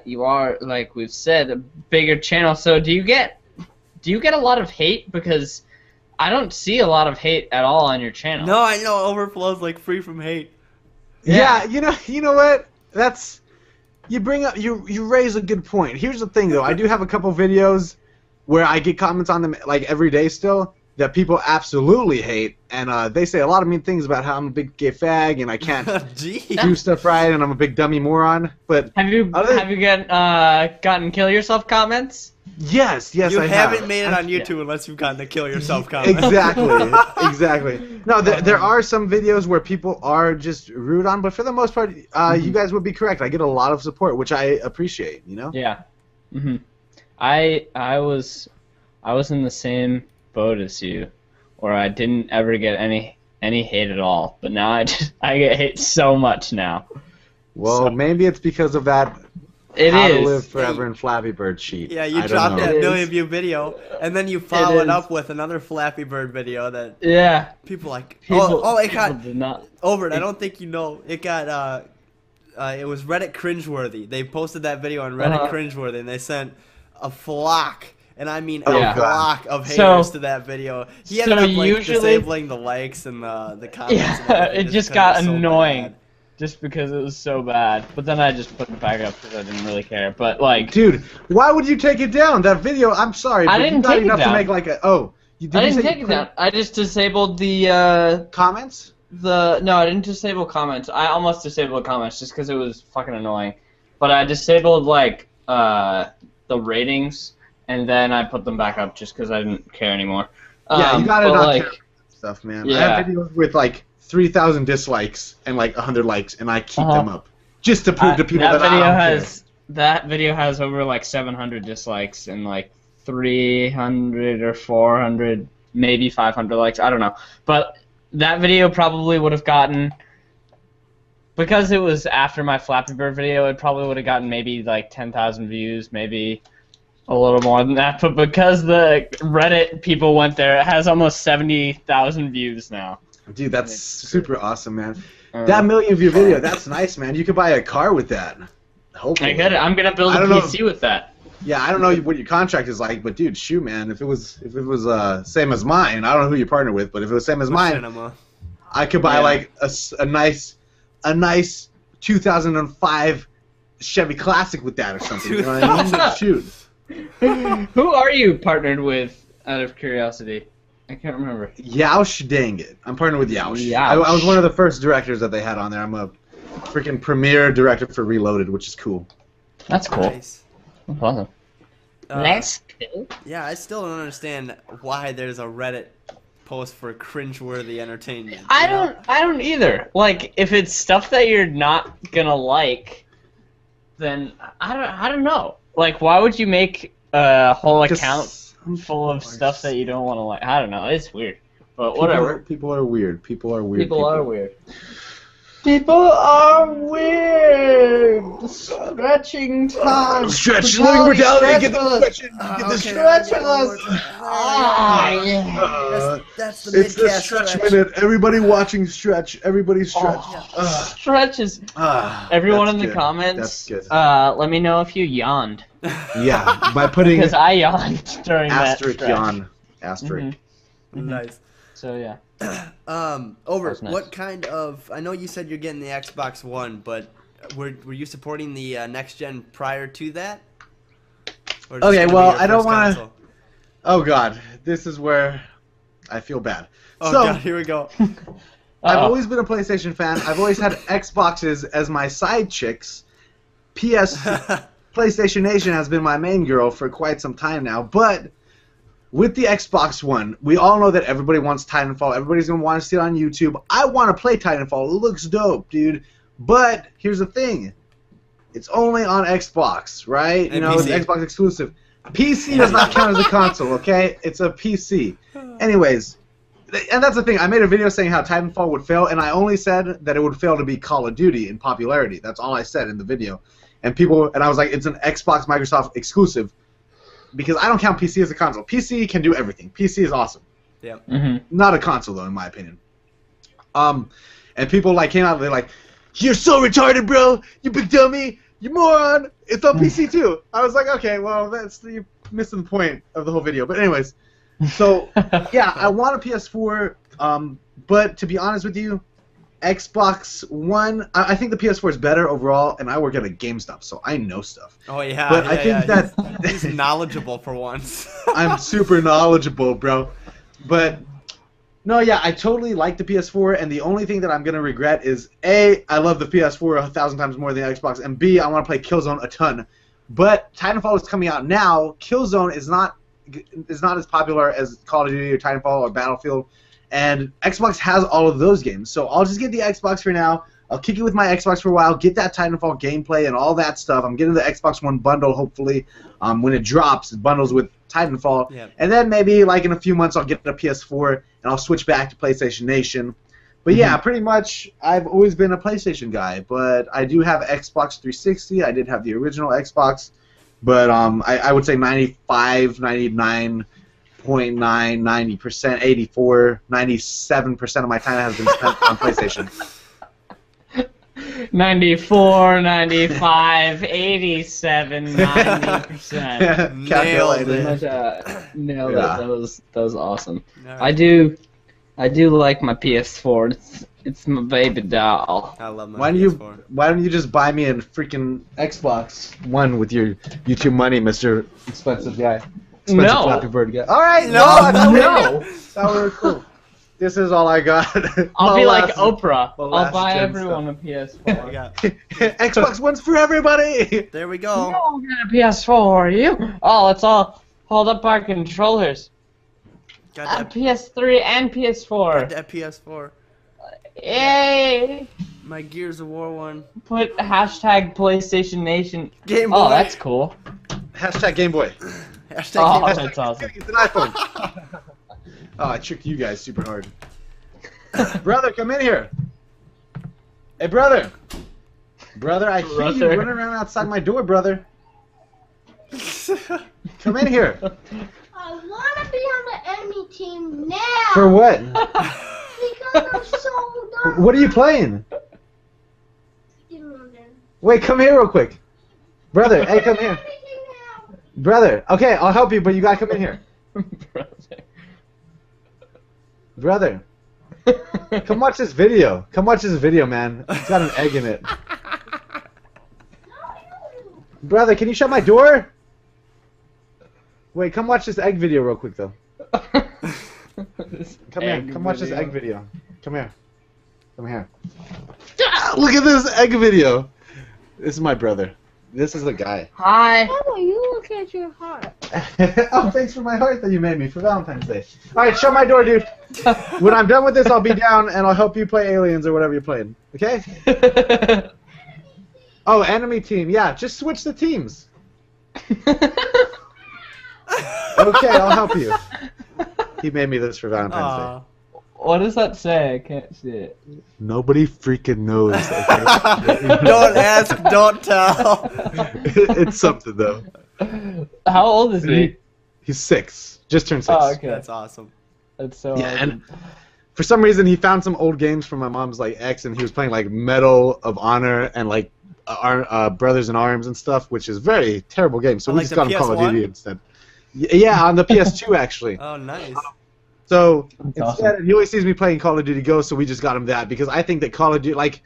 you are, like we've said, a bigger channel. So do you get a lot of hate? Because I don't see a lot of hate at all on your channel. No, I know Overflow's like free from hate. Yeah, you know what? That's you raise a good point. Here's the thing though, I do have a couple videos where I get comments on them like every day still that people absolutely hate, and they say a lot of mean things about how I'm a big gay fag and I can't do stuff right and I'm a big dummy moron. But have you gotten kill yourself comments? Yes, You I haven't have. made it on YouTube unless you've gotten the kill yourself comment. Exactly. No, there are some videos where people are just rude on, but for the most part, you guys would be correct. I get a lot of support, which I appreciate. You know. Yeah. I was in the same boat as you, where I didn't ever get any hate at all, but now I get hate so much now. Well, maybe it's because of that. It How is. to Live Forever in Flappy Bird sheet. Yeah, you I dropped don't know. that million-view video, and then you follow it up with another Flappy Bird video that people like. It got did not. over. I don't think you know. It got. It was Reddit cringeworthy. They posted that video on Reddit cringeworthy, and they sent a flock. And I mean a flock of haters to that video. He ended up like disabling the likes and the comments. Yeah, it just got annoying. Just because it was so bad. But then I just put it back up because I didn't really care. But like, dude, why would you take it down? That video, I'm sorry, but I didn't not take enough it down. to make like a I didn't take it down. I just disabled the comments. No, I didn't disable comments. I almost disabled comments just because it was fucking annoying. But I disabled like the ratings, and then I put them back up just because I didn't care anymore. Yeah, you gotta not care about stuff, man. Yeah. I have videos with like 3,000 dislikes and like 100 likes, and I keep them up just to prove to people that I don't care. That video has over like 700 dislikes and like 300 or 400, maybe 500 likes. I don't know. But that video probably would have gotten, because it was after my Flappy Bird video, it probably would have gotten maybe like 10,000 views, maybe a little more than that. But because the Reddit people went there, it has almost 70,000 views now. Dude, that's super awesome, man. That million-view video, that's nice, man. You could buy a car with that. Hopefully. I get it. I'm gonna build a PC with that. Yeah, I don't know what your contract is like, but dude, shoot, man, if it was same as mine, I don't know who you partner with, but if it was same as mine, I could buy like a nice 2005 Chevy Classic with that or something. You know what I mean? Shoot. Who are you partnered with, out of curiosity? I can't remember. Yaush, dang it. I'm partnered with Yaush. I was one of the first directors that they had on there. I'm a freaking premier director for Reloaded, which is cool. That's cool. Nice. That's awesome. Next. Yeah, I still don't understand why there's a Reddit post for cringeworthy entertainment. I don't either. Like, if it's stuff that you're not gonna like, then I don't know. Like, why would you make a whole account full of stuff that you don't want to like? I don't know. It's weird. But whatever. People are weird. People are weird. People are weird. People are weird. Stretching time. Stretch. Living brutality. Get the stretching. Get the stretching us. That's the It's the stretch minute. Everybody watching stretch. Everybody stretch. Stretches. Everyone in the comments, let me know if you yawned. Yeah, by putting because I yawned during asterisk that stretch. yawn. Asterisk. Nice. So yeah. What kind of? I know you said you're getting the Xbox One, but were you supporting the next gen prior to that? Okay, well, I don't want to. Oh God, this is where I feel bad. Oh God, here we go. I've always been a PlayStation fan. I've always had Xboxes as my side chicks. PlayStation Nation has been my main girl for quite some time now, but with the Xbox One, we all know that everybody wants Titanfall. Everybody's going to want to see it on YouTube. I want to play Titanfall. It looks dope, dude. But here's the thing. It's only on Xbox, right? You know, it's Xbox exclusive. PC does not count as a console, okay? It's a PC. Anyways, and that's the thing. I made a video saying how Titanfall would fail, and I only said that it would fail to be Call of Duty in popularity. That's all I said in the video. And I was like, it's an Xbox Microsoft exclusive. Because I don't count PC as a console. PC can do everything. PC is awesome. Yeah. Not a console though, in my opinion. And people like came out. They're like, "You're so retarded, bro! You big dummy! You moron! It's on PC too." I was like, "Okay, well, you're missing the point of the whole video." But anyways, so yeah, I want a PS4. But to be honest with you, Xbox One, I think the PS4 is better overall, and I work at a GameStop, so I know stuff. Oh yeah, but I think that he's knowledgeable for once. I'm super knowledgeable, bro. But no, yeah, I totally like the PS4, and the only thing that I'm gonna regret is A, I love the PS4 1,000 times more than the Xbox, and B, I want to play Killzone a ton. But Titanfall is coming out now. Killzone is not as popular as Call of Duty or Titanfall or Battlefield. And Xbox has all of those games, so I'll just get the Xbox for now. I'll kick it with my Xbox for a while, get that Titanfall gameplay and all that stuff. I'm getting the Xbox One bundle, hopefully, when it drops. It bundles with Titanfall. Yeah. And then maybe, like, in a few months, I'll get a PS4, and I'll switch back to PlayStation Nation. But, yeah, pretty much, I've always been a PlayStation guy. But I do have Xbox 360. I did have the original Xbox. But I would say 95, 99... 0.9, 90%, 84, 97% of my time has been spent on PlayStation. 94, 95, 87, 90%. Nailed it. Nailed it. That was awesome. Right. I do like my PS4. It's my baby doll. I love my PS4. Why don't you just buy me a freaking Xbox One with your YouTube money, Mr. Expensive Guy? No. Flappy Bird guy. All right, no. That was cool. This is all I got. I'll be like Oprah. I'll buy everyone a PS4. Xbox One's for everybody. There we go. No, get a PS4. You? Oh, let's all hold up our controllers. Got that PS3 and PS4. Got that PS4. Yay! My Gears of War one. Put hashtag PlayStation Nation. Game Boy. Oh, that's cool. Hashtag Game Boy. Oh, that's awesome. It's an iPhone. Oh, I tricked you guys super hard. Brother, come in here. Hey, brother. Brother, I hear you running around outside my door, brother. Come in here. I want to be on the enemy team now. For what? Because I'm so dumb. What are you playing? Wait, come here real quick. Brother, hey, come here. Brother, okay, I'll help you, but you gotta come in here. Brother. Come watch this video. Come watch this video, man. It's got an egg in it. Brother, can you shut my door? Wait, come watch this egg video real quick, though. Come here. Come watch this egg video. Come here. Come here. Ah, look at this egg video. This is my brother. This is the guy. Hi. How will you look at your heart? Oh, thanks for my heart that you made me for Valentine's Day. Alright, shut my door, dude. When I'm done with this, I'll be down and I'll help you play Aliens or whatever you're playing. Okay? Oh, enemy team. Yeah, just switch the teams. Okay, I'll help you. He made me this for Valentine's Day. What does that say? I can't see it. Nobody freaking knows. Okay? Don't ask, don't tell. It's something, though. How old is he? He's 6. Just turned 6. Oh, okay. That's awesome. That's so Yeah, awesome. and for some reason he found some old games from my mom's like ex, and he was playing like Medal of Honor and like Brothers in Arms and stuff, which is very terrible games. So we like just got him Call of PS1? Duty instead. Yeah, on the PS2 actually. Oh, nice. So That's instead, awesome. he always sees me playing Call of Duty Ghosts, so we just got him that because I think that Call of Duty, like,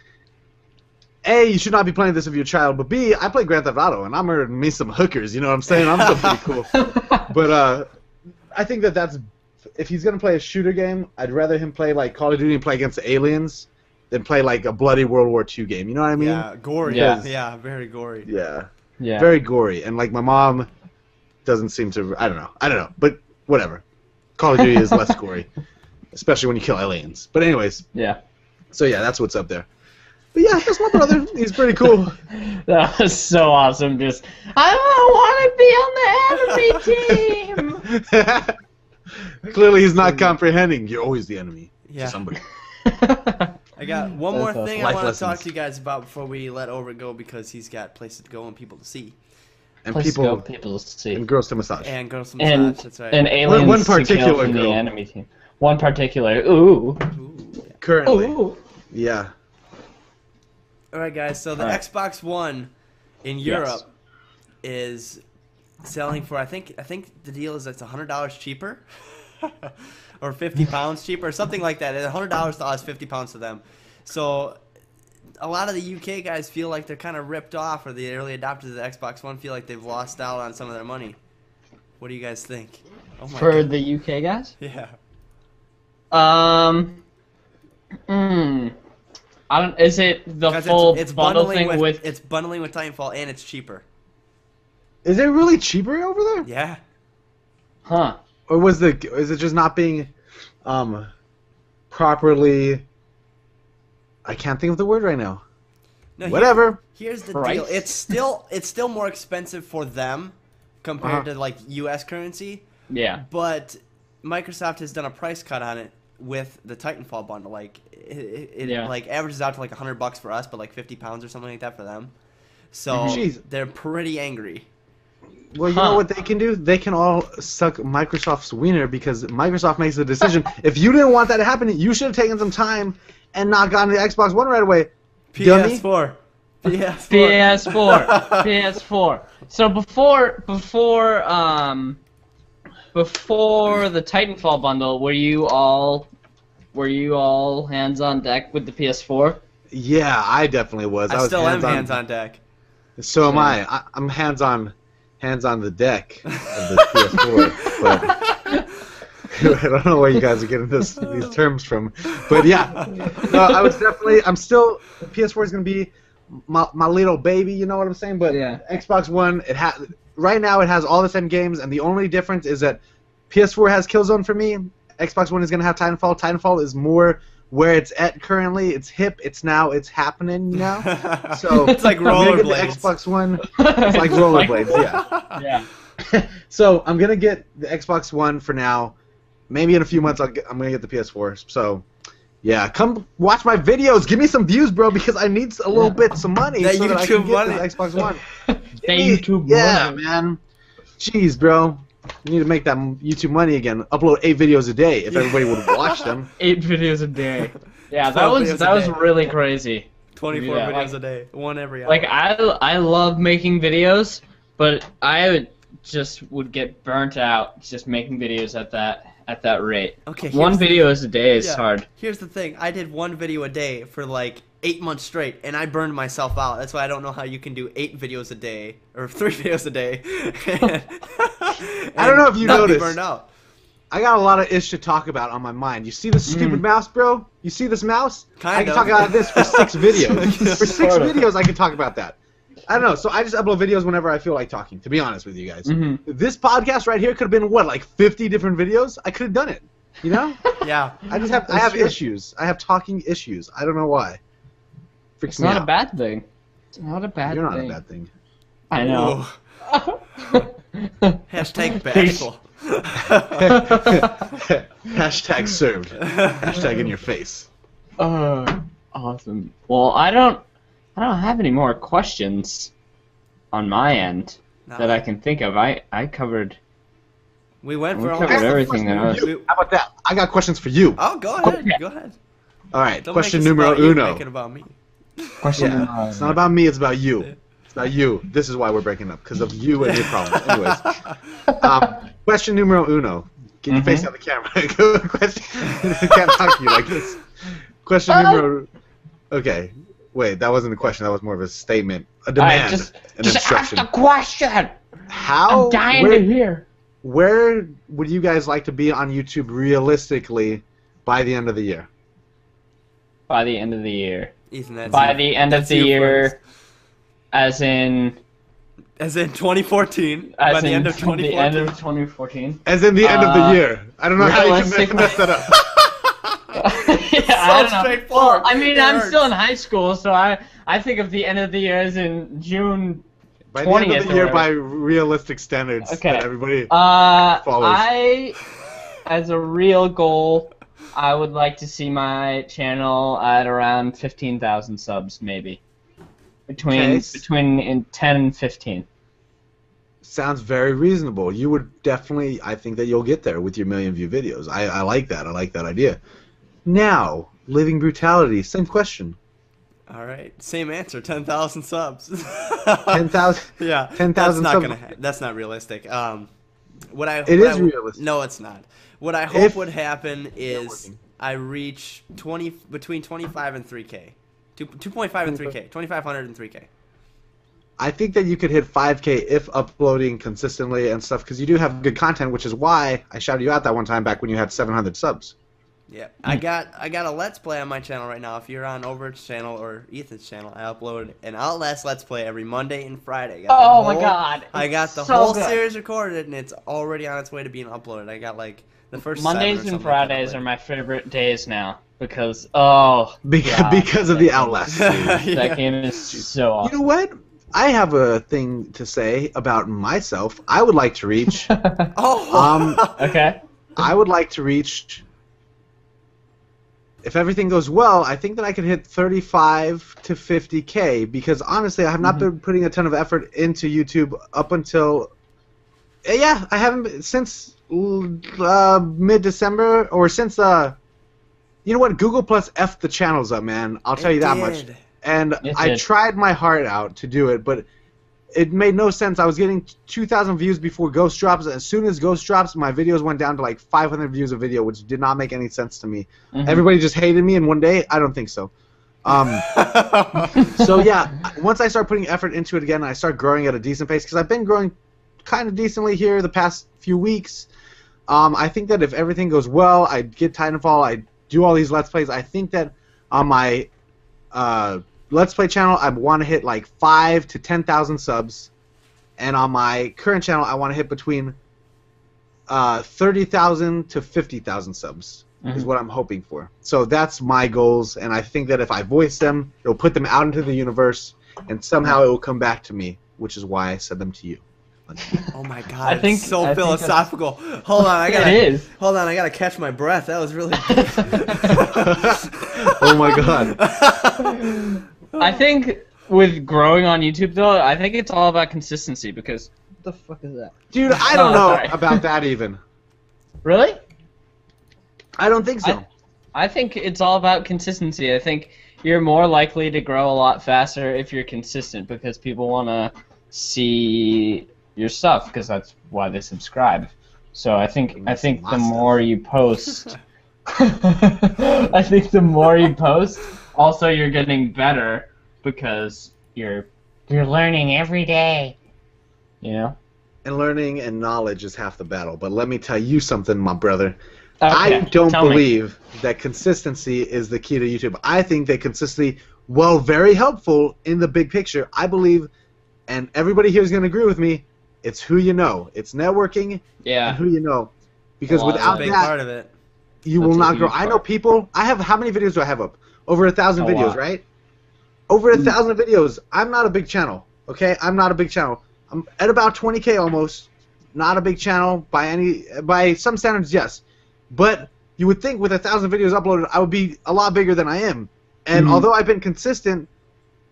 A, you should not be playing this with your child, but B, I play Grand Theft Auto and I'm murdering me some hookers. You know what I'm saying? I'm still pretty cool. But I think that that's, if he's gonna play a shooter game, I'd rather him play like Call of Duty and play against the aliens than play like a bloody World War II game. You know what I mean? Yeah, gory. Yeah. Yeah, very gory. Yeah. Yeah. Very gory, and like my mom doesn't seem to. I don't know, but whatever. Call of Duty is less gory, especially when you kill aliens. But anyways, Yeah. so yeah, that's what's up there. But yeah, that's my brother. He's pretty cool. That was so awesome. Just, I don't want to be on the enemy team. Clearly, he's not comprehending. You're always the enemy Yeah. to somebody. I got one more That's thing awesome. I want Life to talk lessons. to you guys about before we let Over go because he's got places to go and people to see. And Let's people go, people see. and girls to massage. And girls to And massage, that's right. and aliens One to particular kill from the girl. enemy team. One particular. Ooh. Ooh. Currently, Ooh. yeah. Alright guys, so the Alright. Xbox One in Europe is selling for I think the deal is it's $100 cheaper. Or 50 pounds cheaper, something like that. $100 to us, 50 pounds to them. So a lot of the UK guys feel like they're kind of ripped off, or the early adopters of the Xbox One feel like they've lost out on some of their money. What do you guys think? Oh my For God. the UK guys? Yeah. I don't. Is it the 'Cause full it's bundle bundling thing with? it's bundling with Titanfall and it's cheaper. Is it really cheaper over there? Yeah. Huh? Or is it just not being properly? I can't think of the word right now. No, Whatever. Here's the Price? deal. It's still more expensive for them compared to like US currency, Yeah. but Microsoft has done a price cut on it with the Titanfall bundle. Like it Yeah. like averages out to like $100 for us, but like 50 pounds or something like that for them. So Jeez. they're pretty angry. Well, you know what they can do? They can all suck Microsoft's wiener because Microsoft makes the decision. If you didn't want that to happen, you should have taken some time and not gotten the Xbox One right away. Dummy. PS4. PS4. PS4. PS4. So before the Titanfall bundle, were you all hands on deck with the PS4? Yeah, I definitely was. I was still am hands on deck. So am I. I'm hands on the deck of the PS4. But I don't know where you guys are getting these terms from. But yeah, no, I'm still. PS4 is gonna be my little baby. You know what I'm saying? But Yeah. Xbox One, right now it has all the same games, and the only difference is that PS4 has Killzone for me. Xbox One is gonna have Titanfall. Titanfall is more where it's at currently. It's hip. It's happening now. So It's like I'm gonna get the rollerblades. Xbox One. It's like rollerblades. Yeah. Yeah. So I'm gonna get the Xbox One for now. Maybe in a few months I'm gonna get the PS4. So yeah, come watch my videos. Give me some views, bro, because I need a little bit some money That so that I can YouTube get money. the Xbox One. That YouTube Yeah, money. man. Jeez, bro. You need to make that YouTube money again. Upload 8 videos a day if everybody would watch them. 8 videos a day. Yeah, that 12 was videos a that was day. really crazy. 24 videos a day, one every hour. Like I love making videos, but I would get burnt out just making videos at that rate. Okay, one video a day is hard. Here's the thing: I did one video a day for like 8 months straight, and I burned myself out. That's why I don't know how you can do 8 videos a day or 3 videos a day. I don't know if you noticed. Burned out. I got a lot of ish to talk about on my mind. You see this stupid mouse, bro? You see this mouse? I can talk about this for 6 videos. For 6 videos, I can talk about that. I don't know. So I just upload videos whenever I feel like talking, to be honest with you guys. This podcast right here could have been, what, like 50 different videos? I could have done it. You know? Yeah. I have issues. I have talking issues. I don't know why. It's not a bad thing. It's not a bad thing. You're not a bad thing. I know. Hashtag bashful. Hashtag served. Hashtag in your face. Awesome. Well, I don't have any more questions on my end that I can think of. I covered. We covered everything that I was. How about that? I got questions for you. Oh, go ahead. Okay. Go ahead. All right. Question numero uno. Make it about me. Question. It's not about me. It's about you. It's about you. This is why we're breaking up, because of you and your problems. Anyways, question numero uno. Get your face out of the camera. Question. I can't talk to you like this. Question numero. Okay. Wait, that wasn't a question. That was more of a statement, a demand, just instruction. Ask the question. How? I'm dying to hear. Where would you guys like to be on YouTube realistically by the end of the year? By the end of the year. Ethan, by the end of the year, as in 2014. By the end of 2014. The end of 2014. As in the end of the year. I don't know how you can mess that up. I don't know. Straightforward. Well, I mean, I'm still in high school, so I think of the end of the year as in June 20th. By the end of the year, by realistic standards that everybody follows. As a real goal, I would like to see my channel at around 15,000 subs, maybe. Between 10 and 15. Sounds very reasonable. You would definitely, I think that you'll get there with your million view videos. I like that. I like that idea. Now, Living Brutality, same question. All right, same answer. 10,000 subs. 10,000. Yeah, 10,000 subs. That's not realistic. It is realistic. No, it's not. What I hope would happen is I reach between 25 and 3K, 2.5 and 3K, 2,500 and 3K. I think that you could hit 5K if uploading consistently and stuff, because you do have good content, which is why I shouted you out that one time back when you had 700 subs. Yeah, I got a Let's Play on my channel right now. If you're on Overt's channel or Ethan's channel, I upload an Outlast Let's Play every Monday and Friday. My god! I got the whole series recorded, and it's already on its way to being uploaded. I got like the first Mondays and Fridays are my favorite days now because because of the Outlast series. That game is so awesome. You know what? I have a thing to say about myself. I would like to reach. Okay. I would like to reach. If everything goes well, I think that I could hit 35 to 50K because honestly, I have not been putting a ton of effort into YouTube up until. Yeah, I haven't since mid-December or since you know what? Google Plus F'd the channels up, man. I'll tell you that much. And I tried my heart out to do it, but it made no sense. I was getting 2,000 views before Ghost drops. As soon as Ghost drops, my videos went down to like 500 views a video, which did not make any sense to me. Everybody just hated me in one day? I don't think so. So yeah, once I start putting effort into it again, I start growing at a decent pace, because I've been growing kind of decently here the past few weeks. I think that if everything goes well, I get Titanfall, I do all these Let's Plays, I think that on my Let's Play channel, I want to hit like 5 to 10,000 subs, and on my current channel, I want to hit between 30,000 to 50,000 subs is what I'm hoping for. So that's my goals, and I think that if I voice them, it'll put them out into the universe, and somehow it will come back to me, which is why I said them to you. Oh my god, it's so philosophical. Hold on, I gotta catch my breath. That was really Oh my god. I think with growing on YouTube though, I think it's all about consistency, because what the fuck is that? Dude, I don't know about that even. Really? I don't think so. I think it's all about consistency. I think you're more likely to grow a lot faster if you're consistent because people want to see your stuff because that's why they subscribe. So I think the more you post, I think the more you post, also you're getting better because you're learning every day. You know? And learning and knowledge is half the battle. But let me tell you something, my brother. Okay, I don't tell me. believe that consistency is the key to YouTube. I think that consistency, while very helpful in the big picture, I believe, and everybody here is going to agree with me, it's who you know. It's networking and who you know. Because without big that, part of it. you will not grow. I know people. I have how many videos do I have up? Over 1,000 videos, lot. right? Over 1,000 videos. I'm not a big channel. Okay, I'm not a big channel. I'm at about 20K almost. Not a big channel by some standards, yes. But you would think with 1,000 videos uploaded, I would be a lot bigger than I am. And although I've been consistent,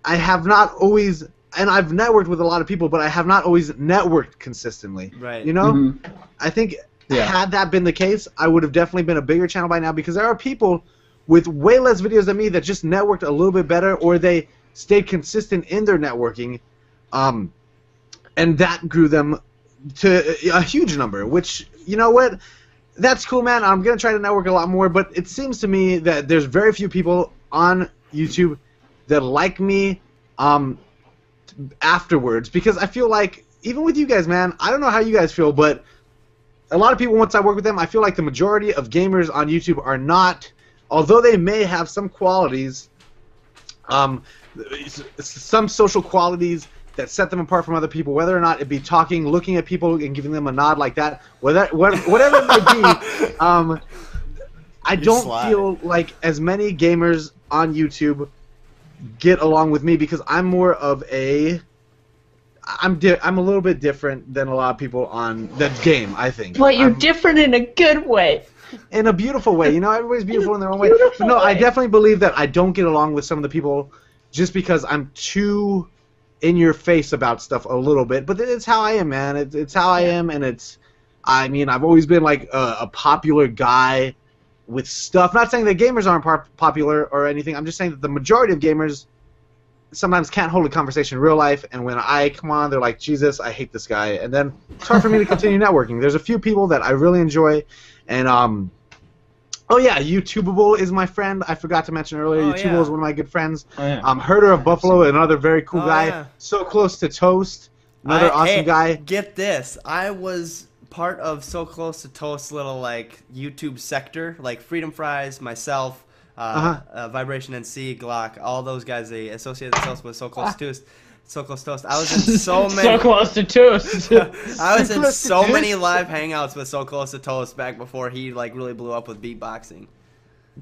I have not always. And I've networked with a lot of people, but I have not always networked consistently. Right. You know, I think had that been the case, I would have definitely been a bigger channel by now because there are people with way less videos than me that just networked a little bit better, or they stayed consistent in their networking, and that grew them to a huge number. Which, you know what, that's cool, man. I'm gonna try to network a lot more, but it seems to me that there's very few people on YouTube that like me. Afterwards, because I feel like even with you guys, man, I don't know how you guys feel, but a lot of people, once I work with them, I feel like the majority of gamers on YouTube are not, although they may have some qualities, some social qualities that set them apart from other people, whether or not it be talking, looking at people and giving them a nod like that, whatever it might be. I don't feel like as many gamers on YouTube get along with me because I'm more of a I'm a little bit different than a lot of people on the game, I think. But you're different in a good way. In a beautiful way. You know, everybody's beautiful in their own way. But no, I definitely believe that I don't get along with some of the people just because I'm too in your face about stuff a little bit. But it's how I am, man. It's how I am, and I mean, I've always been like a popular guy with stuff. Not saying that gamers aren't popular or anything. I'm just saying that the majority of gamers sometimes can't hold a conversation in real life, and when I come on, they're like, Jesus, I hate this guy. And then it's hard for me to continue networking. There's a few people that I really enjoy, and oh yeah, YouTubeable is my friend. I forgot to mention earlier. YouTubeable is one of my good friends. Herder of Buffalo, another very cool guy. Yeah. So Close to Toast, another awesome guy. Get this, I was part of So Close to Toast's little like YouTube sector, like Freedom Fries, myself, Vibration NC, Glock, all those guys. They associated themselves with So Close to Toast. So Close to Toast. I was in so many. So Close to Toast. I was in so many live hangouts with So Close to Toast back before he like really blew up with beatboxing.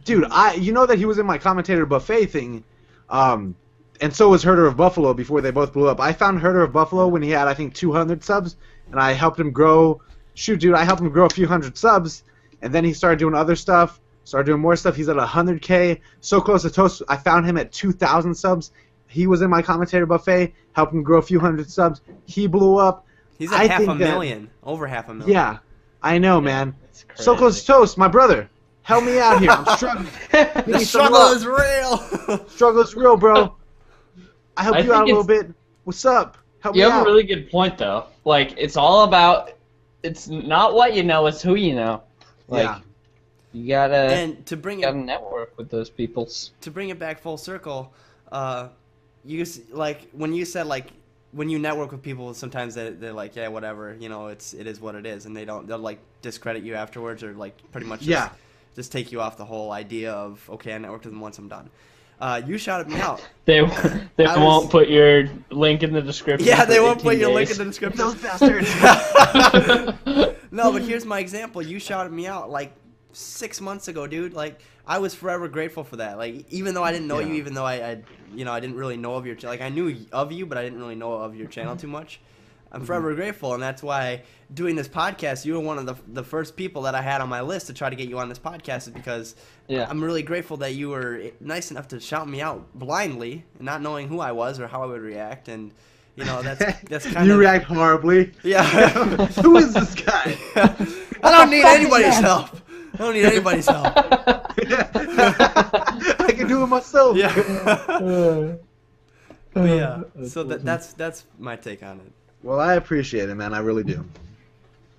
Dude, you know that he was in my commentator buffet thing, and so was Herder of Buffalo before they both blew up. I found Herder of Buffalo when he had I think 200 subs, and I helped him grow. Shoot, dude, I helped him grow a few hundred subs, and then he started doing other stuff, started doing more stuff. He's at 100K. So Close to Toast, I found him at 2,000 subs. He was in my commentator buffet, helped him grow a few hundred subs. He blew up. He's at half a million, over half a million. Yeah, I know, man. So Close to Toast, my brother. Help me out here. I'm struggling. The struggle is real. Struggle is real, bro. I help you out a little bit. What's up? Help me out. You have a really good point, though. Like, it's all about... It's not what you know, it's who you know. Like, you gotta network with those people. To bring it back full circle, you like when you said like when you network with people, sometimes they're like, yeah, whatever, you know, it is what it is, and they'll like discredit you afterwards or like pretty much just take you off the whole idea of okay, I networked with them once, I'm done. You shouted me out. They won't put your link in the description. Yeah, they won't put your link in the description. Those bastards. No, but here's my example. You shouted me out like 6 months ago, dude. Like I was forever grateful for that. Like even though I didn't know you, even though I didn't really know of your like I knew of you, but I didn't really know of your channel too much. I'm forever grateful, and that's why doing this podcast, you were one of the first people that I had on my list to try to get you on this podcast, is because I'm really grateful that you were nice enough to shout me out blindly, not knowing who I was or how I would react, and you know that's kind of... You react horribly. Yeah. Who is this guy? I don't need anybody's help. I don't need anybody's help. I can do it myself. Yeah. Yeah. So that's my take on it. Well, I appreciate it, man. I really do.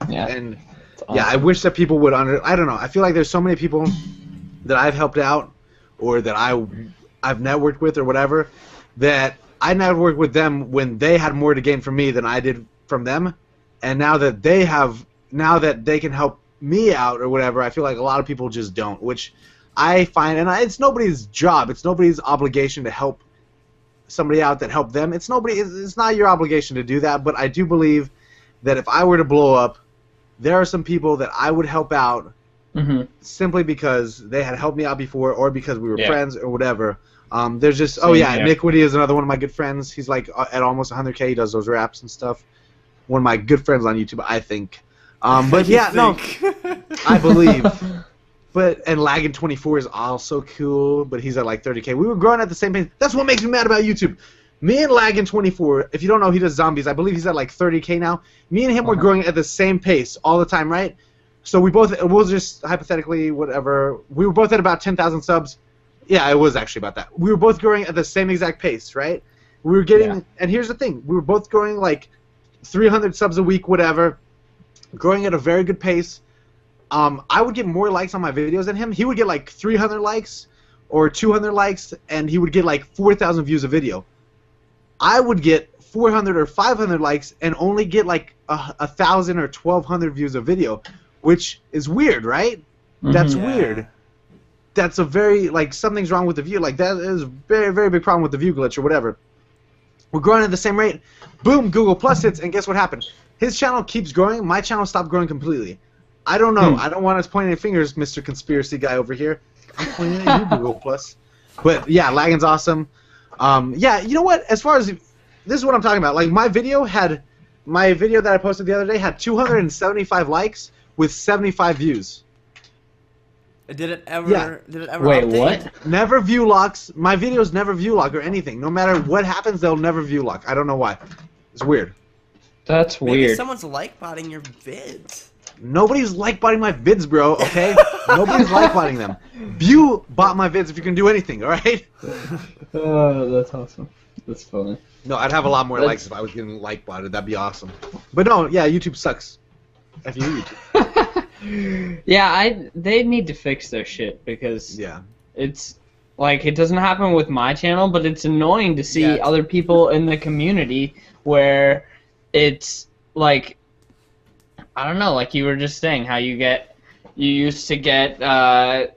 Yeah. And awesome. yeah, I wish that people would I don't know. I feel like there's so many people that I've helped out or that I've networked with or whatever that I networked with them when they had more to gain from me than I did from them. And now that they can help me out or whatever, I feel like a lot of people just don't, which I find, and it's nobody's job, it's nobody's obligation to help somebody out that helped them. It's not your obligation to do that, but I do believe that if I were to blow up, there are some people that I would help out simply because they had helped me out before or because we were friends or whatever. There's just, Iniquity is another one of my good friends. He's like at almost 100K. He does those raps and stuff. One of my good friends on YouTube, I think. But yeah, no, I believe. And Laggin24 is also cool, but he's at like 30K. We were growing at the same pace. That's what makes me mad about YouTube. Me and Laggin24, if you don't know, he does zombies. I believe he's at like 30K now. Me and him were growing at the same pace all the time, right? So we'll just hypothetically, whatever, we were both at about 10,000 subs. Yeah, it was actually about that. We were both growing at the same exact pace, right? We were getting, and here's the thing, we were both growing like 300 subs a week, whatever, growing at a very good pace. I would get more likes on my videos than him. He would get like 300 likes or 200 likes, and he would get like 4,000 views a video. I would get 400 or 500 likes and only get like 1,000 or 1,200 views a video, which is weird, right? That's weird. That's a very, like, something's wrong with the view. Like, that is a very, very big problem with the view glitch or whatever. We're growing at the same rate. Boom, Google Plus hits, and guess what happened? His channel keeps growing. My channel stopped growing completely. I don't know. I don't want us pointing fingers, Mr. Conspiracy Guy over here. I'm pointing at you, Google Plus. But, yeah, Lagging's awesome. Yeah, you know what? As far as, this is what I'm talking about. Like, my video that I posted the other day had 275 likes with 75 views. Did it ever? Yeah. Did it ever? Wait, update? what? Never view locks. My videos never view lock or anything. No matter what happens, they'll never view lock. I don't know why. It's weird. That's Maybe weird. someone's like-botting your vids. Nobody's like-botting my vids, bro. Okay? Nobody's like-botting them. View bot my vids if you can do anything. All right? Oh, that's awesome. That's funny. No, I'd have a lot more likes if I was getting like-botted. That'd be awesome. But no, yeah, YouTube sucks. F you, YouTube. Yeah, they need to fix their shit because it's like it doesn't happen with my channel, but it's annoying to see other people in the community where it's like I don't know, like you were just saying how you used to get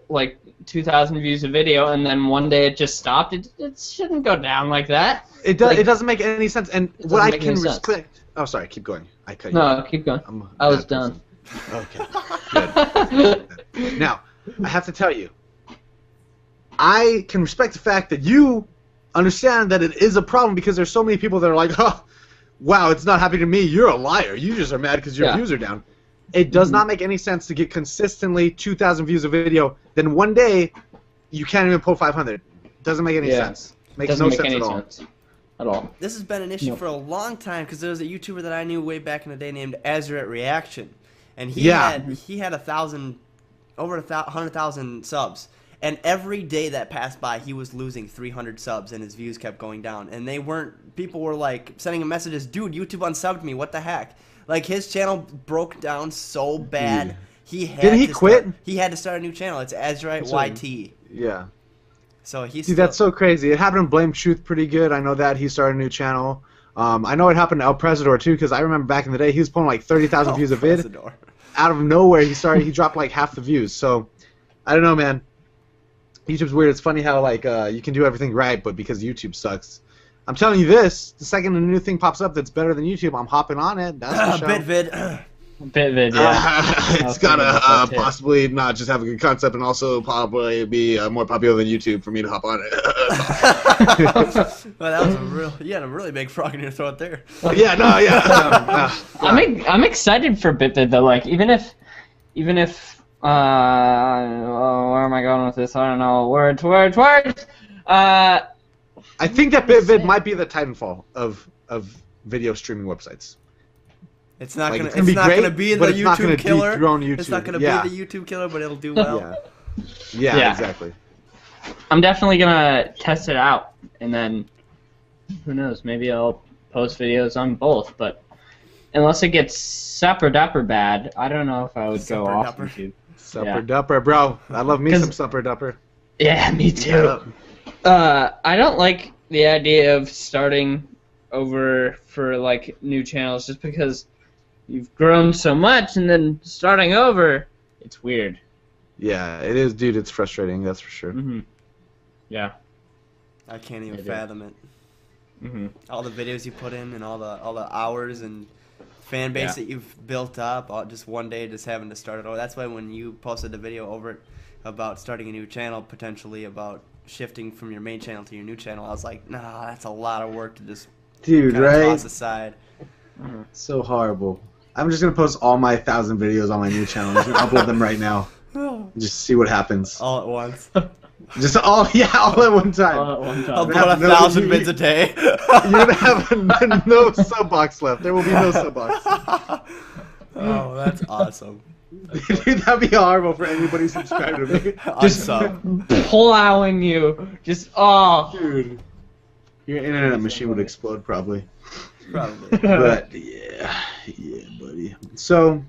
like 2,000 views a video and then one day it just stopped. It shouldn't go down like that. It doesn't make any sense. And what I can respect. Oh, sorry, keep going. I cut you. No, keep going. I was done. Okay. Good. Now, I have to tell you, I can respect the fact that you understand that it is a problem because there's so many people that are like, oh, wow, it's not happening to me. You're a liar. You just are mad because your views are down. It does not make any sense to get consistently 2,000 views a video, then one day you can't even pull 500. Doesn't make any sense. Makes no sense at all. At all. This has been an issue for a long time because there was a YouTuber that I knew way back in the day named Azret Reaction, and he had over 100,000 subs, and every day that passed by he was losing 300 subs and his views kept going down, and people were like sending him messages, dude, YouTube unsubbed me, what the heck? Like his channel broke down so bad. He quit? He had to start a new channel. It's Azret YT. Yeah. So he's that's so crazy. It happened to Blame Truth pretty good. I know that he started a new channel. I know it happened to El Presidor too, because I remember back in the day he was pulling like 30,000 views a vid. Out of nowhere, he dropped like half the views. So I don't know, man. YouTube's weird. It's funny how like you can do everything right, but because YouTube sucks. I'm telling you this: the second a new thing pops up that's better than YouTube, I'm hopping on it. That's for sure. Bitvid, yeah. It's gotta possibly not just have a good concept and also probably be more popular than YouTube for me to hop on it. Well, that was you had a really big frog in your throat there. Yeah, no, yeah. I'm excited for Bitvid though. Like even if where am I going with this? I don't know. Words. I think that Bitvid might be the Titanfall of video streaming websites. It's not Like, gonna. it's gonna be not great, gonna be the but it's not gonna YouTube killer. dethrone YouTube. It's not gonna Yeah. be the YouTube killer, but it'll do well. Yeah, exactly. I'm definitely gonna test it out, and then who knows? Maybe I'll post videos on both. But unless it gets supper dupper bad, I don't know if I would go off Supper-dupper. YouTube. Supper dupper, bro. I love me 'Cause- some supper dupper. Yeah, me too. I don't like the idea of starting over for like new channels just because you've grown so much and then starting over, it's weird. Yeah, it is, dude. It's frustrating. That's for sure. Mm-hmm. Yeah. I can't even I do. fathom it. Mm-hmm. All the videos you put in and all the hours and fan base that you've built up, all just one day just having to start it over. That's why when you posted the video over about starting a new channel, potentially about shifting from your main channel to your new channel, I was like, nah, that's a lot of work to just Dude, kinda right? toss aside. So horrible. I'm just gonna post all my 1,000 videos on my new channel. I'm just gonna upload them right now. Just see what happens. All at once. Just all at one time. All at one time. Upload have no- 1,000 you- vids a day. You're gonna have no sub box left. There will be no sub box. Oh, that's awesome. Dude, that'd be horrible for anybody subscribed to me. Just plowing you. Just, Dude, your internet machine would explode probably. Probably. But yeah, buddy. So,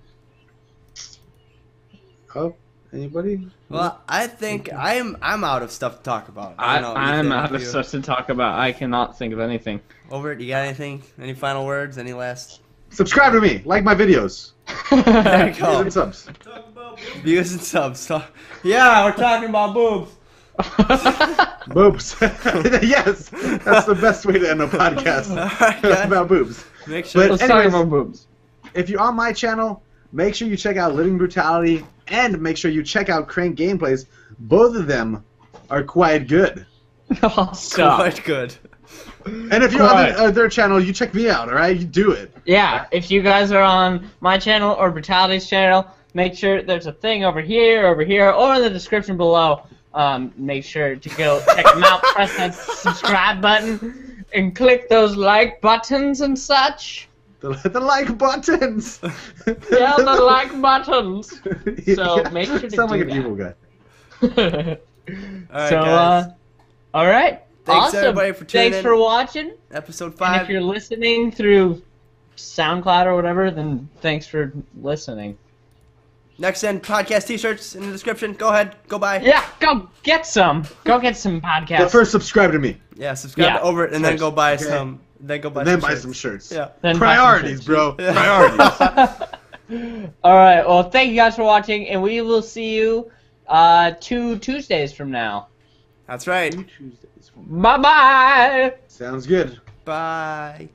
anybody? Well, I think I'm out of stuff to talk about. I don't know, I'm Ethan, out of you- stuff to talk about. I cannot think of anything. Overt, you got anything? Any final words? Any last Subscribe to me. Like my videos. There you Views go. and subs. Views and subs. Yeah, we're talking about boobs. Boobs. Yes, that's the best way to end a podcast. Alright, guys. About boobs. Make sure. But Let's anyways, talk about boobs. if you're on my channel, make sure you check out Living Brutality and make sure you check out Crank Gameplays. Both of them are quite good. Stop. Quite good. And if you're on their channel, you check me out, alright? You do it. Yeah, if you guys are on my channel or Brutality's channel, make sure there's a thing over here, or in the description below. Make sure to go check them out, press that subscribe button, and click those like buttons and such. The like buttons. Yeah, the like buttons. So make sure to Sound like do an that. evil guy. Alright, So, guys. alright. Thanks, Awesome. everybody, for tuning Thanks in. for watching. Episode And 5. if you're listening through SoundCloud or whatever, then thanks for listening. Next end podcast t-shirts in the description. Go ahead. Go buy. Yeah, go get some. Go get some podcasts. But first, subscribe to me. Yeah, subscribe Yeah. to Overt and then go buy Okay. some. Then go buy And then some buy shirts. some shirts. Yeah. Then buy some Priorities, shirts. bro. Yeah. Priorities. Alright, well, thank you guys for watching, and we will see you 2 Tuesdays from now. That's right. Bye-bye! Sounds good. Bye.